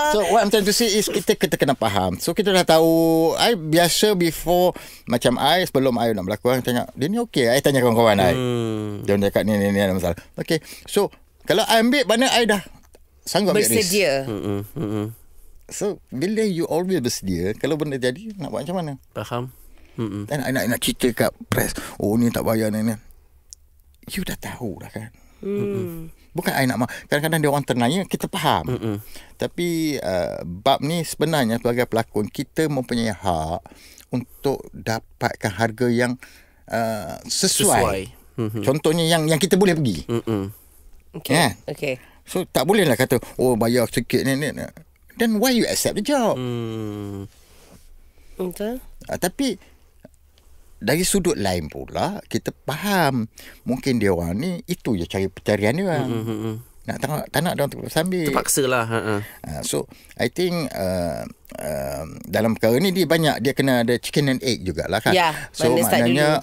Speaker 3: So what I'm trying to say is, kita kena faham. So kita dah tahu. I biasa before, macam sebelum I nak berlakon, tanya dia ni okey, I tanya kawan-kawan I. Dia cakap ni ada masalah. Okay, so kalau I ambil, mana I dah sanggup ambil risk.
Speaker 1: Bersedia.
Speaker 3: So bila you always bersedia, kalau benda jadi, nak buat macam mana?
Speaker 2: Faham.
Speaker 3: Dan I nak cerita kat press, ni tak bayar ni. You dah tahu dah kan. Bukan I nak kadang-kadang dia orang ternanya, kita faham. Tapi bab ni sebenarnya sebagai pelakon, kita mempunyai hak untuk dapatkan harga yang sesuai. Contohnya yang kita boleh pergi.
Speaker 1: Okay.
Speaker 3: So tak boleh lah kata bayar sikit ni. Then why you accept the job?
Speaker 1: Betul.
Speaker 3: Tapi dari sudut lain pula, kita faham mungkin dia orang ni itu je cari pencarian dia orang. Tak nak dia orang sambil.
Speaker 2: Terpaksa lah.
Speaker 3: So I think dalam perkara ni dia kena ada chicken and egg jugalah kan. So maknanya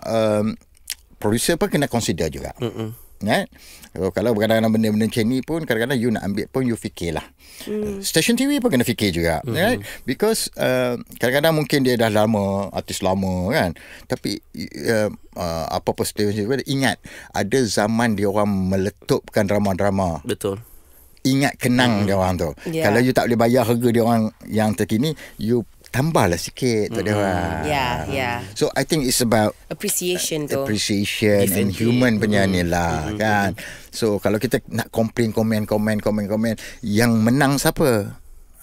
Speaker 3: producer pun kena consider juga. Kalau kadang-kadang benda-benda macam ni pun, kadang-kadang you nak ambil pun you fikirlah. Station TV pun kena fikir juga, right? Because kadang-kadang mungkin dia dah lama, artis lama kan, tapi apa-apa station TV, ingat ada zaman dia orang meletupkan drama-drama.
Speaker 2: Betul.
Speaker 3: Ingat kenang dia orang tu. Kalau you tak boleh bayar harga dia orang yang terkini, you tambahlah sikit tu dia orang. So I think it's about appreciation and human punya ni lah kan. So kalau kita nak complain, komen, yang menang siapa?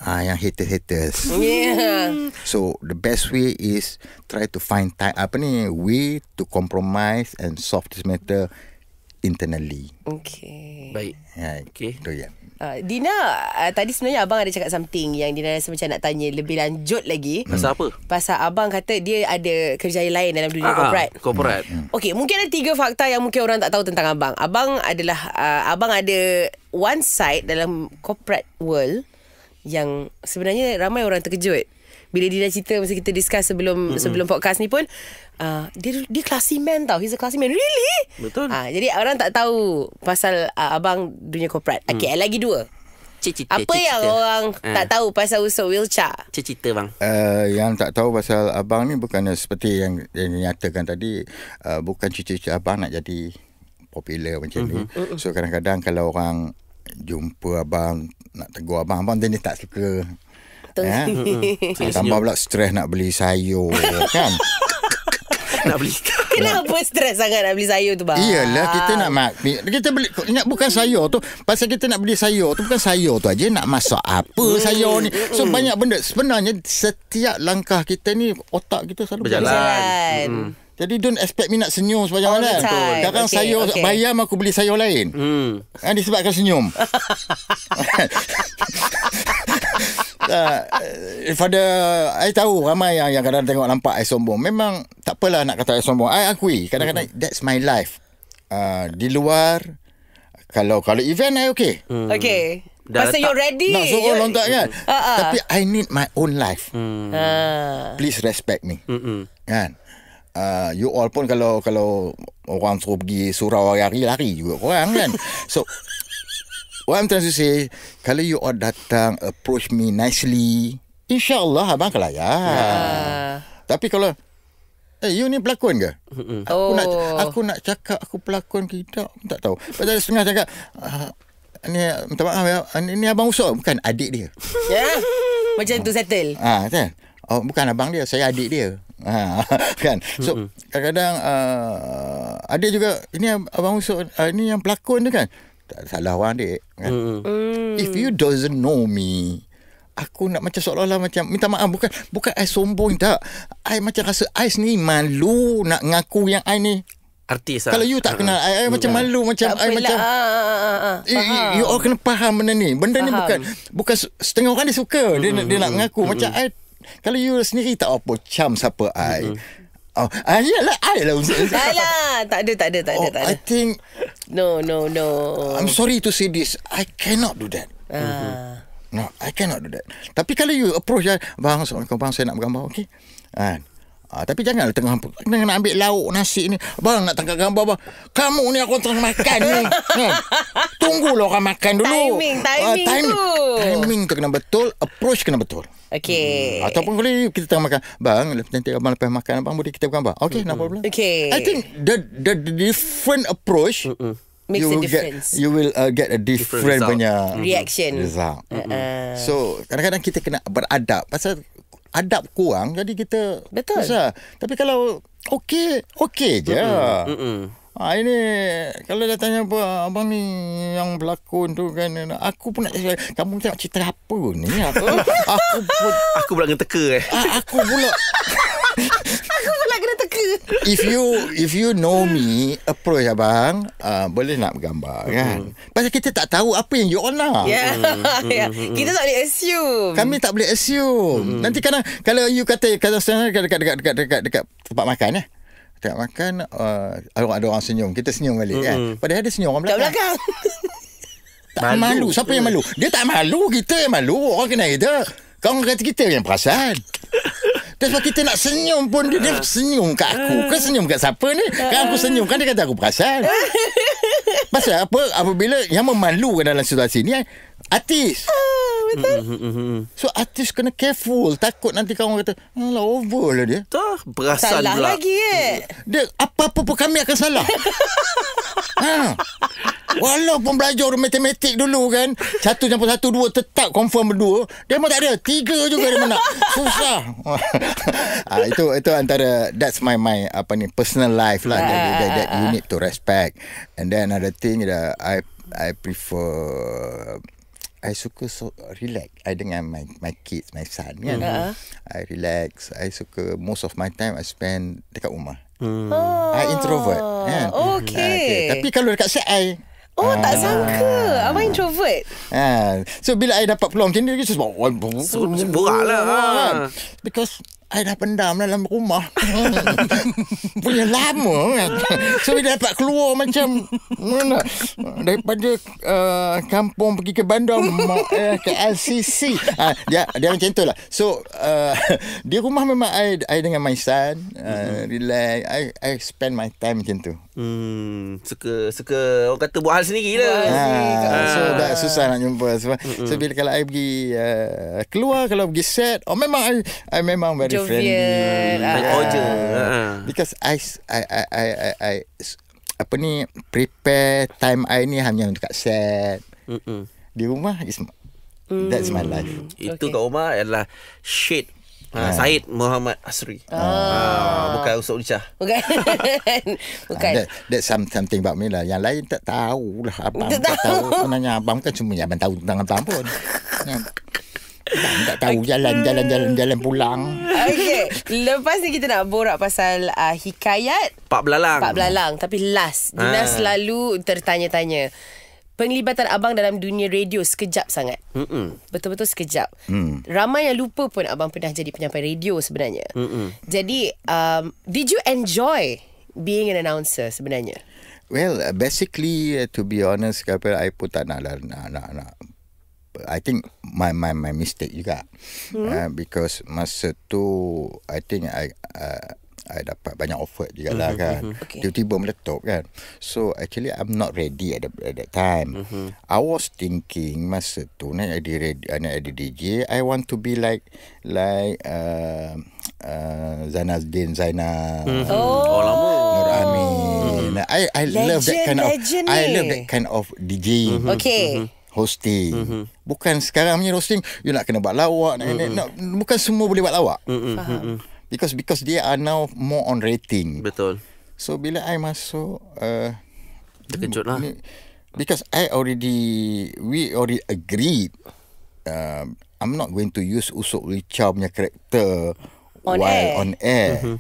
Speaker 3: Yang haters. So the best way is try to find way to compromise and solve this matter internally.
Speaker 1: Okay.
Speaker 2: Baik.
Speaker 3: Okay. Tu ya.
Speaker 1: Dina, tadi sebenarnya abang ada cakap something yang Dina rasa macam nak tanya lebih lanjut lagi.
Speaker 2: Pasal apa?
Speaker 1: Pasal abang kata dia ada kerjaya lain dalam dunia corporate. Okey, mungkin ada 3 fakta yang mungkin orang tak tahu tentang abang. Abang adalah abang ada one side dalam corporate world yang sebenarnya ramai orang terkejut. Bila Dina cerita masa kita discuss sebelum podcast ni pun, dia classy man tau. He's a classy man. Really?
Speaker 2: Betul.
Speaker 1: Jadi orang tak tahu pasal abang dunia corporate. Okey, lagi 2. Apa yang orang tak tahu pasal Usop Wilcha?
Speaker 2: Cerita bang.
Speaker 3: Yang tak tahu pasal abang ni bukan seperti yang dinyatakan tadi, bukan cita-cita abang nak jadi popular macam ni. So kadang-kadang kalau orang jumpa abang, nak tegur abang dia ni tak suka. Tambah pula stres nak beli sayur kan.
Speaker 2: Nak beli.
Speaker 1: Kenapa stres sangat nak beli sayur tu bang?
Speaker 3: Iyalah, kita nak kita beli, ingat bukan sayur tu. Pasal kita nak beli sayur tu, bukan sayur tu aja, nak masak apa sayur ni. So banyak benda. Sebenarnya setiap langkah kita ni, otak kita selalu
Speaker 1: berjalan.
Speaker 3: Jadi don't expect me nak senyum sepanjang malam. Sekarang sayur bayar, aku beli sayur lain. Disebabkan senyum. Daripada I tahu ramai yang kadang tengok nampak I sombong. Memang tak apalah nak kata I sombong. I akui kadang-kadang that's my life. Di luar kalau event I okay.
Speaker 1: Okay. Pasal you're ready.
Speaker 3: Nak suruh lontak kan. Tapi I need my own life. Please respect me. Kan. You all pun kalau orang suruh pergi surau hari-hari, lari juga korang kan. So what I'm trying to say, kalau you all datang approach me nicely, InsyaAllah abang akan layan. Tapi kalau you ni pelakon ke? Aku nak cakap aku pelakon ke tidak, tak tahu. Pasal setengah cakap ni minta maaf ya, ni abang Usop, bukan adik dia.
Speaker 1: Macam tu settle.
Speaker 3: Kan? Bukan abang dia, saya adik dia. Kan. So kadang-kadang ada juga, ini abang Usop, ini yang pelakon tu kan. Tak salah orang dek kan? If you doesn't know me, aku nak macam seolah-olah macam minta maaf, bukan I sombong tak. I macam rasa I sendiri malu nak ngaku yang I ni
Speaker 2: artis.
Speaker 3: Kalau you tak kenal I macam malu, macam I macam you all kena faham benda ni. Benda ni bukan setengah orang dia suka, dia nak mengaku macam I. Kalau you sendiri tak apa cam siapa I. Yalah, I lah.
Speaker 1: Alah, tak ada.
Speaker 3: I think
Speaker 1: No.
Speaker 3: I'm sorry to say this, I cannot do that. No, I cannot do that. Tapi kalau you approach bang, Assalamualaikum bang, saya nak bergambar, okey. Tapi janganlah tengah nak ambil lauk nasi ni. Bang nak tangkap gambar bang. Kamu ni aku tengah makan ni. Tunggulah orang makan dulu. Timing tu kena betul, approach kena betul.
Speaker 1: Okay.
Speaker 3: Ataupun kalau kita tengah makan, bang, nanti abang lepas makan abang boleh kita bergambar. Okay, no problem.
Speaker 1: Okay.
Speaker 3: I think the different approach
Speaker 1: makes a difference.
Speaker 3: You will get a different punya
Speaker 1: reaction.
Speaker 3: Result. So kadang-kadang kita kena beradab. Pasal adab kurang, jadi kita
Speaker 1: betul.
Speaker 3: Susah. Tapi kalau okey je. Ini kalau dia tanya apa abang ni yang berlakon tu kan, aku pun nak kamu tengok cerita apa ni? Aku
Speaker 2: pula kena teka
Speaker 3: aku pula
Speaker 1: aku pula kena teka.
Speaker 3: If you know me, approach abang, boleh nak bergambar kan. Pasal kita tak tahu apa yang you all nak.
Speaker 1: Kita tak boleh assume.
Speaker 3: Kami tak boleh assume. Nanti kadang kalau you kata dekat tempat makan tak makan, ada orang senyum, kita senyum balik kan. Padahal ada senyum orang belakang. Tak malu. Siapa yang malu? Dia tak malu, kita yang malu. Orang kenal kita. Kau kata kita yang perasan. Terus sebab kita nak senyum pun dia senyum kat aku. Kau senyum kat siapa ni? Kan aku senyum, kan dia kata aku perasan. Pasal apa? Apabila yang memalukan dalam situasi ni artis.
Speaker 1: Betul.
Speaker 3: So artis kena careful. Takut nanti kawan kata over lah dia.
Speaker 2: Perasan
Speaker 1: salah
Speaker 2: pula.
Speaker 1: Lagi
Speaker 3: dia apa-apa pun kami akan salah. Walaupun belajar matematik dulu kan, 1+1 2 tetap confirm berdua, dia memang tak ada 3 juga dia nak. Susah. Itu antara that's my personal life lah, that you need to respect. And then another thing that I prefer, I suka relax. I dengan my kids, my son kan. I relax. I suka most of my time I spend dekat rumah. I introvert kan.
Speaker 1: Okay.
Speaker 3: Tapi kalau dekat set I
Speaker 1: tak sangka abang introvert. Betul.
Speaker 3: So bila I dapat peluang macam ni, just
Speaker 2: borak lah.
Speaker 3: Because I dah pendam dalam rumah. Punya lama kan. So bila dapat keluar macam mana, daripada kampung pergi ke bandar, ke LCC. Dia macam tu lah. So di rumah memang I dengan my son, relax. I spend my time macam tu.
Speaker 2: Suka orang kata buat hal sendiri lah.
Speaker 3: So dah susah nak jumpa. So bila kalau I pergi keluar, kalau pergi set, memang I memang very friendly. Because I apa ni, prepare time I ni hanya untuk kat set. Di rumah that's my life.
Speaker 2: Itu kat rumah adalah Syed Syed Muhammad Asri. Bukan Ustaz Ulicah.
Speaker 1: Bukan.
Speaker 3: That's something about me lah. Yang lain tak tahu lah. Abang tak tahu. Sebenarnya abang kan cuma abang tahu tentang abang pun. Abang tak tahu jalan pulang.
Speaker 1: Okay, lepas ni kita nak borak pasal hikayat
Speaker 2: Pak Belalang.
Speaker 1: Tapi last Dina selalu tertanya-tanya penglibatan abang dalam dunia radio sekejap sangat. Betul-betul sekejap. Ramai yang lupa pun abang pernah jadi penyampai radio sebenarnya. Jadi did you enjoy being an announcer sebenarnya?
Speaker 3: Well, basically to be honest, I pun tak nak I think my mistake juga. Because masa tu I think I dapat banyak offer juga lah kan. Tiba-tiba meletup kan. So actually I'm not ready at that time. I was thinking masa tu nak jadi DJ, I want to be like Zainal Zainal.
Speaker 2: Lama.
Speaker 3: Nur Amin. I love that kind of DJing.
Speaker 1: Okay.
Speaker 3: Hosting. Bukan sekarang punya hosting you nak kena buat lawak. Bukan semua boleh buat lawak.
Speaker 1: Faham.
Speaker 3: Because they are now more on rating.
Speaker 2: Betul.
Speaker 3: So bila I masuk
Speaker 2: terkejut lah.
Speaker 3: Because we already agreed I'm not going to use Usop Richard punya karakter on air.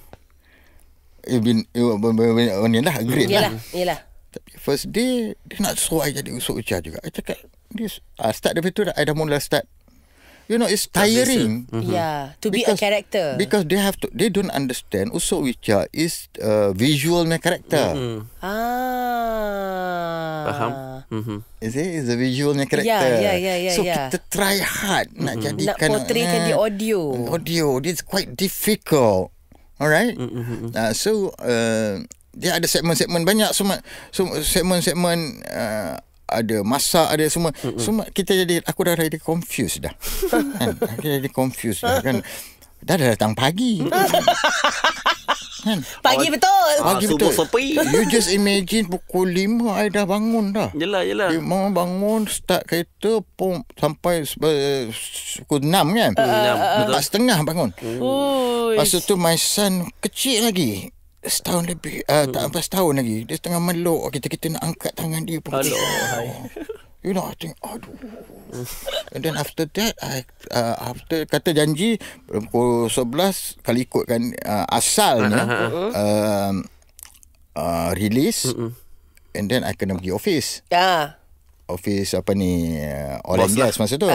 Speaker 3: Ni lah agreed lah.
Speaker 1: Yelah.
Speaker 3: Tapi first day dia nak suruh I jadi Usop Richard juga. I cakap start dari tu I dah mula start. You know, it's tiring.
Speaker 1: Yeah, to be a character.
Speaker 3: Because they don't understand Usop Richard is visual character.
Speaker 2: Faham?
Speaker 3: Is a visual character.
Speaker 1: Yeah.
Speaker 3: So kita try hard nak jadikan,
Speaker 1: nak portraykan di audio.
Speaker 3: It's quite difficult. Alright. So dia ada segmen-segmen banyak, semua segmen-segmen ada masak, ada semua. Semua kita aku dah jadi confused dah. Kan? Aku jadi confused dah kan. Dah datang pagi. Kan?
Speaker 1: Pagi betul.
Speaker 3: Pagi betul.
Speaker 2: Sepi.
Speaker 3: You just imagine pukul 5 I dah bangun dah.
Speaker 2: Yelah.
Speaker 3: Mau bangun, start kereta pun sampai pukul 6 kan. 4:30 bangun. Lepas tu my son kecil lagi. Setahun lebih, tak sampai setahun lagi. Dia tengah meluk kita nak angkat tangan dia pun. You know, I think aduh. And then after that after kata janji pukul 11 kalau ikutkan asalnya release, and then I kena pergi office. Office apa ni, oil and gas masa tu.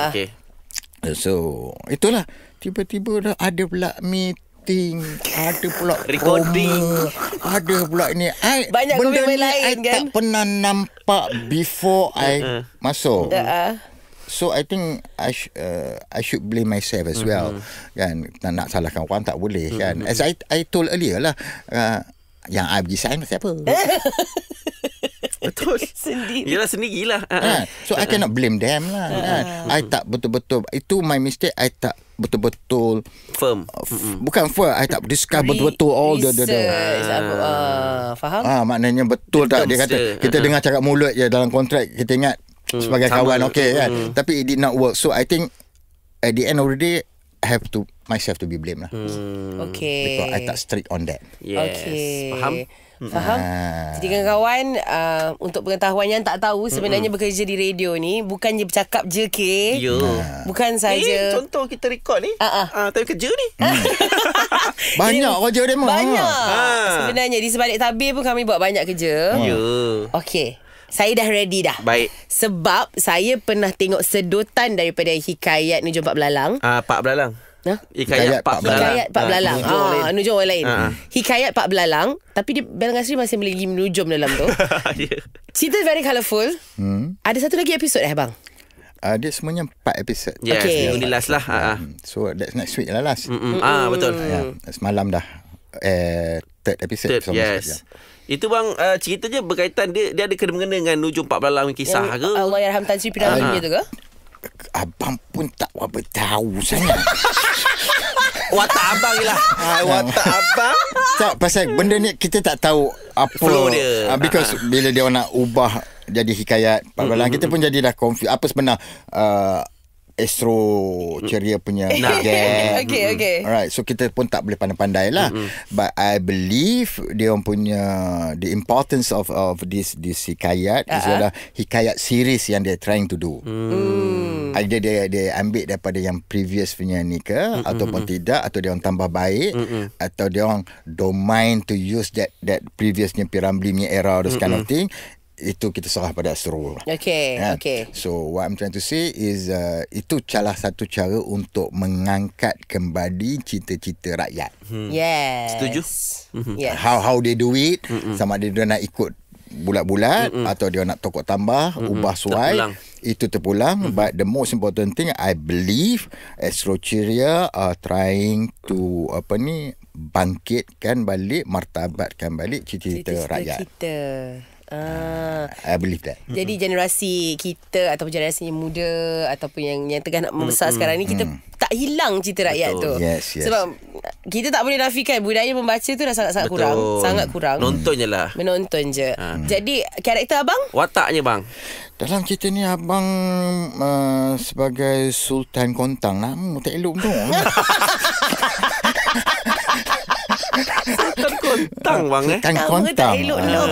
Speaker 2: Okay.
Speaker 3: So itulah, tiba-tiba dah ada pula ada pula
Speaker 2: recording,
Speaker 3: ada pula ni.
Speaker 1: Banyak komitmen lain kan.
Speaker 3: Tak pernah nampak before I masuk. So I think I should blame myself as well. Kan, nak salahkan orang tak boleh kan. As I told earlier lah, yang I pergi sign siapa?
Speaker 2: Betul.
Speaker 1: Sendiri.
Speaker 2: Sendirilah.
Speaker 3: So I cannot blame them lah. I tak betul-betul, itu my mistake. I tak betul-betul
Speaker 2: firm.
Speaker 3: Bukan firm, I tak discuss betul-betul all the
Speaker 1: faham?
Speaker 3: Maknanya betul tak dia kata. Kita dengar cakap mulut je dalam kontrak, kita ingat sebagai kawan okey kan. Tapi it did not work. So I think at the end of the day I have to myself to be blamed lah.
Speaker 1: Okay.
Speaker 3: Because I tak strict on that.
Speaker 2: Yes.
Speaker 1: Okay.
Speaker 2: Faham?
Speaker 1: Jadi kawan-kawan, untuk pengetahuan yang tak tahu, sebenarnya bekerja di radio ni bukannya bercakap je ke. Bukan saja.
Speaker 2: Contoh kita rekod ni, tapi kerja ni.
Speaker 3: Banyak kerja dia mah.
Speaker 1: Banyak. Sebenarnya di sebalik tabir pun kami buat banyak kerja.
Speaker 2: Ya.
Speaker 1: Okey. Saya dah ready dah.
Speaker 2: Baik.
Speaker 1: Sebab saya pernah tengok sedotan daripada hikayat Nujum Pak Belalang.
Speaker 2: Pak Belalang.
Speaker 3: Hikayat Pak Belalang.
Speaker 1: Hikayat Pak Belalang. Nujum orang lain.
Speaker 2: Ha.
Speaker 1: Hikayat Pak Belalang. Tapi dia Belang Asri masih lagi menujum dalam tu. Cerita very colourful. Ada satu lagi episod bang?
Speaker 3: Dia semuanya 4 episod.
Speaker 2: Yes,
Speaker 1: Okay.
Speaker 2: ini last lah.
Speaker 3: So that's next week lah last.
Speaker 2: Betul.
Speaker 3: Semalam dah third episode.
Speaker 2: Third, yes. Itu bang, ceritanya berkaitan dia ada kena-mengena dengan Nujum Pak Belalang kisah ke?
Speaker 1: Allahyarham Tan Sri P. Ramlee tu ke?
Speaker 3: Abang pun tak apa tahu sangat.
Speaker 2: Watak abang je lah. Watak abang.
Speaker 3: Tak, pasal benda ni kita tak tahu apa
Speaker 2: Flow dia.
Speaker 3: Because bila dia nak ubah jadi hikayat Pak Belalang, kita pun jadi dah confused apa sebenar Astro ceria punya gag.
Speaker 1: Okay.
Speaker 3: Alright, so kita pun tak boleh pandai-pandai lah. But I believe dia orang punya the importance of this hikayat is adalah hikayat series yang dia trying to do. Dia ambil daripada yang previous punya ni ke ataupun tidak, atau dia orang tambah baik, atau dia orang don't mind to use that previousnya P. Ramlee punya era, those kind of thing. Itu kita serah pada Astro.
Speaker 1: Okay.
Speaker 3: So what I'm trying to say is itu salah satu cara untuk mengangkat kembali cita-cita rakyat.
Speaker 1: Yes.
Speaker 2: Setuju?
Speaker 1: Yes.
Speaker 3: How they do it, sama ada dia nak ikut bulat-bulat atau dia nak tokok tambah, ubah suai,
Speaker 2: terpulang.
Speaker 3: itu terpulang. But the most important thing, I believe Astro Ceria are trying to bangkitkan balik, martabatkan balik cita-cita rakyat.
Speaker 1: Kita.
Speaker 3: I believe that.
Speaker 1: Jadi generasi kita ataupun generasi yang muda ataupun yang tengah nak membesar sekarang ni, kita tak hilang cita rakyat tu.
Speaker 3: Yes.
Speaker 1: Sebab kita tak boleh nafikan budaya membaca tu dah sangat-sangat kurang. Sangat kurang.
Speaker 2: Nonton je lah.
Speaker 1: Menonton je. Jadi karakter abang?
Speaker 2: Wataknya bang.
Speaker 3: Dalam cerita ni abang sebagai Sultan Kontang. Nama tak elok tu.
Speaker 2: Kontang bang
Speaker 3: Sultan
Speaker 1: Nama
Speaker 3: Kontang.
Speaker 1: tak elok no.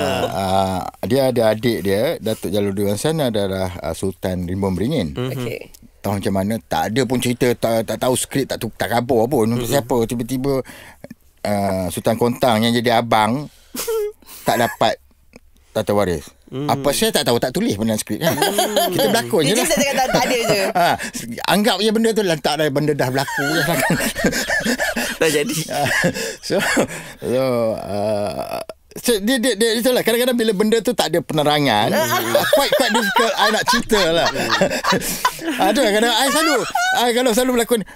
Speaker 3: Dia ada adik dia, Datuk Jalaluddin Hasan adalah Sultan Rimbun Beringin.
Speaker 1: Okay.
Speaker 3: Tahu macam mana, tak ada pun cerita, tak tahu skrip, tak khabar pun. Siapa tiba-tiba Sultan Kontang yang jadi abang tak dapat tata waris. Apa saya tak tahu, tak tulis benda skrip kan. Kita berlakon je
Speaker 1: Dia
Speaker 3: lah.
Speaker 1: just cakap tak ada je.
Speaker 3: Anggap je benda tu lantak dah, benda dah berlaku je lah.
Speaker 2: Dah jadi.
Speaker 3: So dia itulah, kadang-kadang bila benda tu tak ada penerangan, quite difficult I nak cerita lah. Ada kadang kalau selalu berlakon,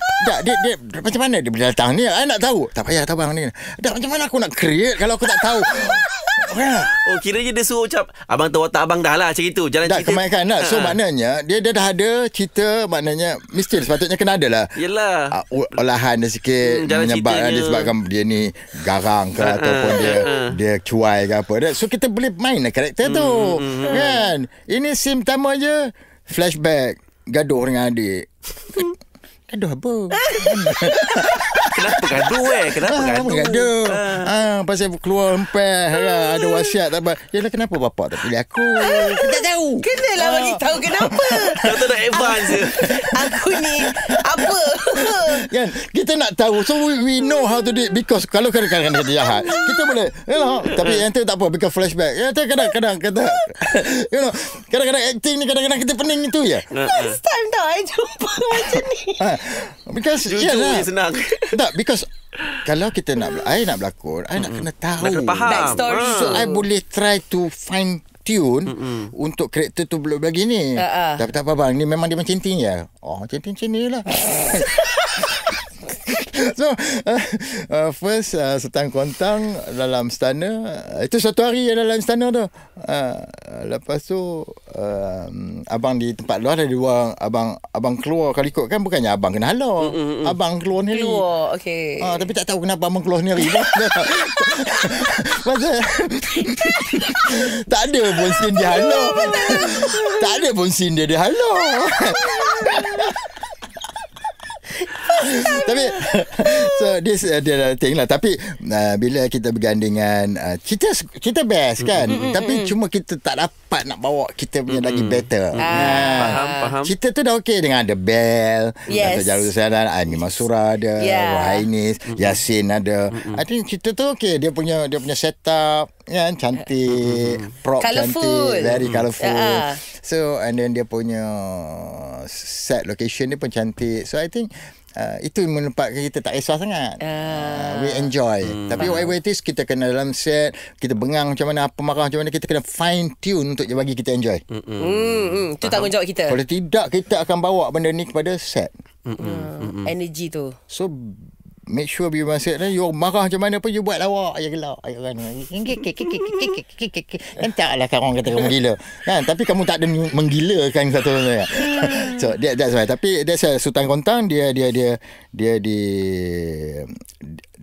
Speaker 3: dia macam mana dia boleh datang ni, I nak tahu. Tak payah tahu bang ni. Macam mana aku nak create kalau aku tak tahu.
Speaker 2: Oh, kiranya dia suruh ucap abang tahu watak abang dah lah, macam itu jalan
Speaker 3: Tak,
Speaker 2: cerita.
Speaker 3: kebanyakan lah. So maknanya dia dah ada cerita, maknanya mesti sepatutnya kena ada lah.
Speaker 2: Yelah.
Speaker 3: Olahan dia sikit,
Speaker 2: jalan
Speaker 3: menyebabkan
Speaker 2: ceritanya.
Speaker 3: dia sebabkan dia ni garang ke ataupun dia cuai ke apa. So kita boleh main lah karakter tu. Kan? Ini scene pertama je, flashback, gaduh dengan adik. Gaduh apa?
Speaker 2: Kenapa gaduh Kenapa gaduh?
Speaker 3: Pasal keluar empeh lah, ada wasiat tak apa. Yalah, kenapa bapak tak pilih aku? Kita tak tahu.
Speaker 1: Kenalah bagi tahu kenapa.
Speaker 2: Kau tu dah advance je.
Speaker 1: Aku ni apa?
Speaker 3: Kan, kita nak tahu. So we know how to do it. Because kalau kadang-kadang kita jahat, kita boleh, tapi yang tu tak apa, because flashback. Kadang-kadang kadang-kadang acting ni, kadang-kadang kita pening itu je.
Speaker 1: First time tau I jumpa macam ni.
Speaker 3: Because
Speaker 2: Jujur je senang.
Speaker 3: tak, because kalau kita nak berlakon, I nak kena tahu.
Speaker 2: Nak kena faham.
Speaker 1: Backstory.
Speaker 3: So I boleh try to fine tune untuk karakter tu belum begini. Tapi tak apa bang, ni memang dia macam ting je. Macam ni lah. So first Sultan Kontang dalam istana, itu satu hari dalam istana tu. Lepas tu abang di tempat luar, ada dua abang keluar. Kalau ikut kan bukannya abang kena halau, abang keluar sendiri.
Speaker 1: Okay.
Speaker 3: Tapi tak tahu kenapa abang keluar sendiri. Pasal tak ada pun scene dia halau. Tak ada pun scene dia halau. Tapi so this dia thing lah. Tapi bila kita bergandingan kita best kan. Tapi cuma kita tak dapat nak bawa kita punya lagi better.
Speaker 2: Faham.
Speaker 3: Kita tu dah okey dengan ada Bel, Dato' Jarul Sadan, Aimi Masura ada, Rohainis, Yasin ada. I think kita tu okey, dia punya setup kan cantik, prop
Speaker 1: colourful.
Speaker 3: cantik, very colourful. So and then dia punya set location dia pun cantik. So I think itu menempatkan kita tak kisah sangat. We enjoy. Tapi whatever it is, kita kena dalam set, kita bengang macam mana, apa marah macam mana, kita kena fine tune untuk bagi kita enjoy.
Speaker 1: Itu tanggungjawab kita.
Speaker 3: Kalau tidak, kita akan bawa benda ni kepada set.
Speaker 1: Energy tu.
Speaker 3: So make sure bila masa ni you marah macam mana pun you buat lawak, ayah gelak, ayah kan. Entahlah orang kata kamu gila. Kan, tapi kamu tak ada menggilakan satu orang. So that's right. Tapi that's Sultan Kontang dia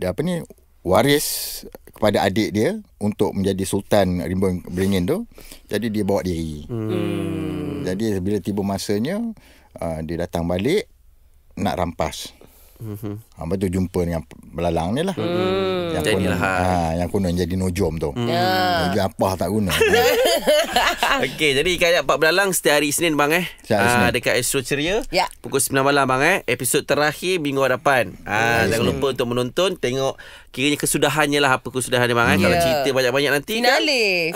Speaker 3: apa ni, waris kepada adik dia untuk menjadi Sultan Rimbun Beringin tu. Jadi dia bawa diri. Jadi bila tiba masanya dia datang balik nak rampas. Lepas tu jumpa dengan belalang ni lah. Yang konon jadi nojom tu. Nojom apa tak guna.
Speaker 2: Okey, jadi Hikayat Pak Belalang setiap hari Isnin bang dekat Astro Ceria pukul 9 malam bang episod terakhir minggu hadapan. Jangan lupa untuk menonton, tengok kiranya kesudahannya lah, apa kesudahannya bang kalau cerita banyak-banyak nanti
Speaker 1: finale.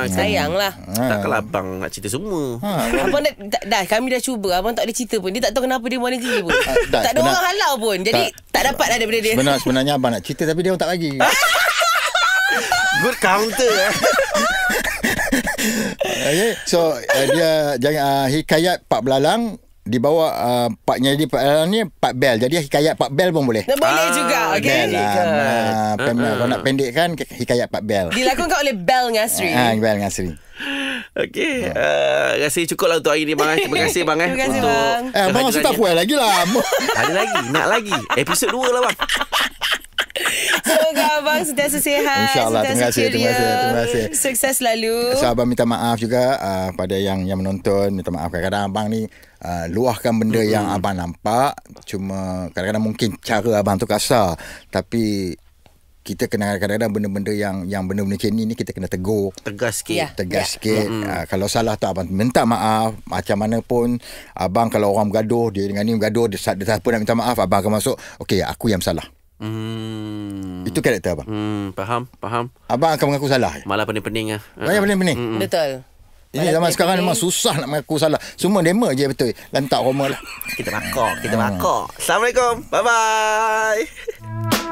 Speaker 1: Sayanglah.
Speaker 2: Takkanlah abang nak cerita semua.
Speaker 1: Abang dah kami dah cuba, abang tak boleh cerita pun. Dia tak tahu kenapa dia warna gigi pun. Tak ada orang halau pun. Jadi tak dapat dah daripada dia.
Speaker 3: Sebenarnya abang nak cerita tapi dia orang tak bagi.
Speaker 2: Good counter.
Speaker 3: Okay. So dia jangan Hikayat Pak Belalang dibawa paknya di Pak Belalang ni Pak Bel. Jadi Hikayat Pak Bel pun boleh.
Speaker 1: Boleh juga. Okay.
Speaker 3: Kalau nak pendekkan Hikayat Pak Bel.
Speaker 1: Dilakonkan oleh Bel Ngasri.
Speaker 3: Bel Ngasri.
Speaker 2: Okey, rasa cukup lah untuk hari ni bang. Terima kasih bang
Speaker 1: Terima kasih
Speaker 2: untuk
Speaker 1: bang.
Speaker 3: Abang rasa tak puas lagi lah.
Speaker 2: Ada lagi, nak lagi. Episod 2 lah bang.
Speaker 1: Semoga abang sentiasa sihat.
Speaker 3: InsyaAllah. Terima kasih.
Speaker 1: Sukses selalu.
Speaker 3: So abang minta maaf juga pada yang menonton. Minta maaf kadang-kadang abang ni luahkan benda yang abang nampak. Cuma kadang-kadang mungkin cara abang tu kasar. Tapi kita kena kadang-kadang benda-benda yang benda-benda macam ni kita kena tegur.
Speaker 2: Tegas sikit.
Speaker 3: Kalau salah tu abang minta maaf. Macam mana pun abang, kalau orang bergaduh, dia dengan ni bergaduh, dia tak apa nak minta maaf, abang akan masuk, okey, aku yang salah. Itu karakter abang.
Speaker 2: Faham.
Speaker 3: Abang akan mengaku salah.
Speaker 2: Malah pening-pening lah.
Speaker 3: Banyak pening-pening.
Speaker 1: Betul.
Speaker 3: Ini zaman sekarang memang susah nak mengaku salah. Semua demo je betul. Lantak Roma lah.
Speaker 2: Kita bakar. Assalamualaikum. Bye-bye.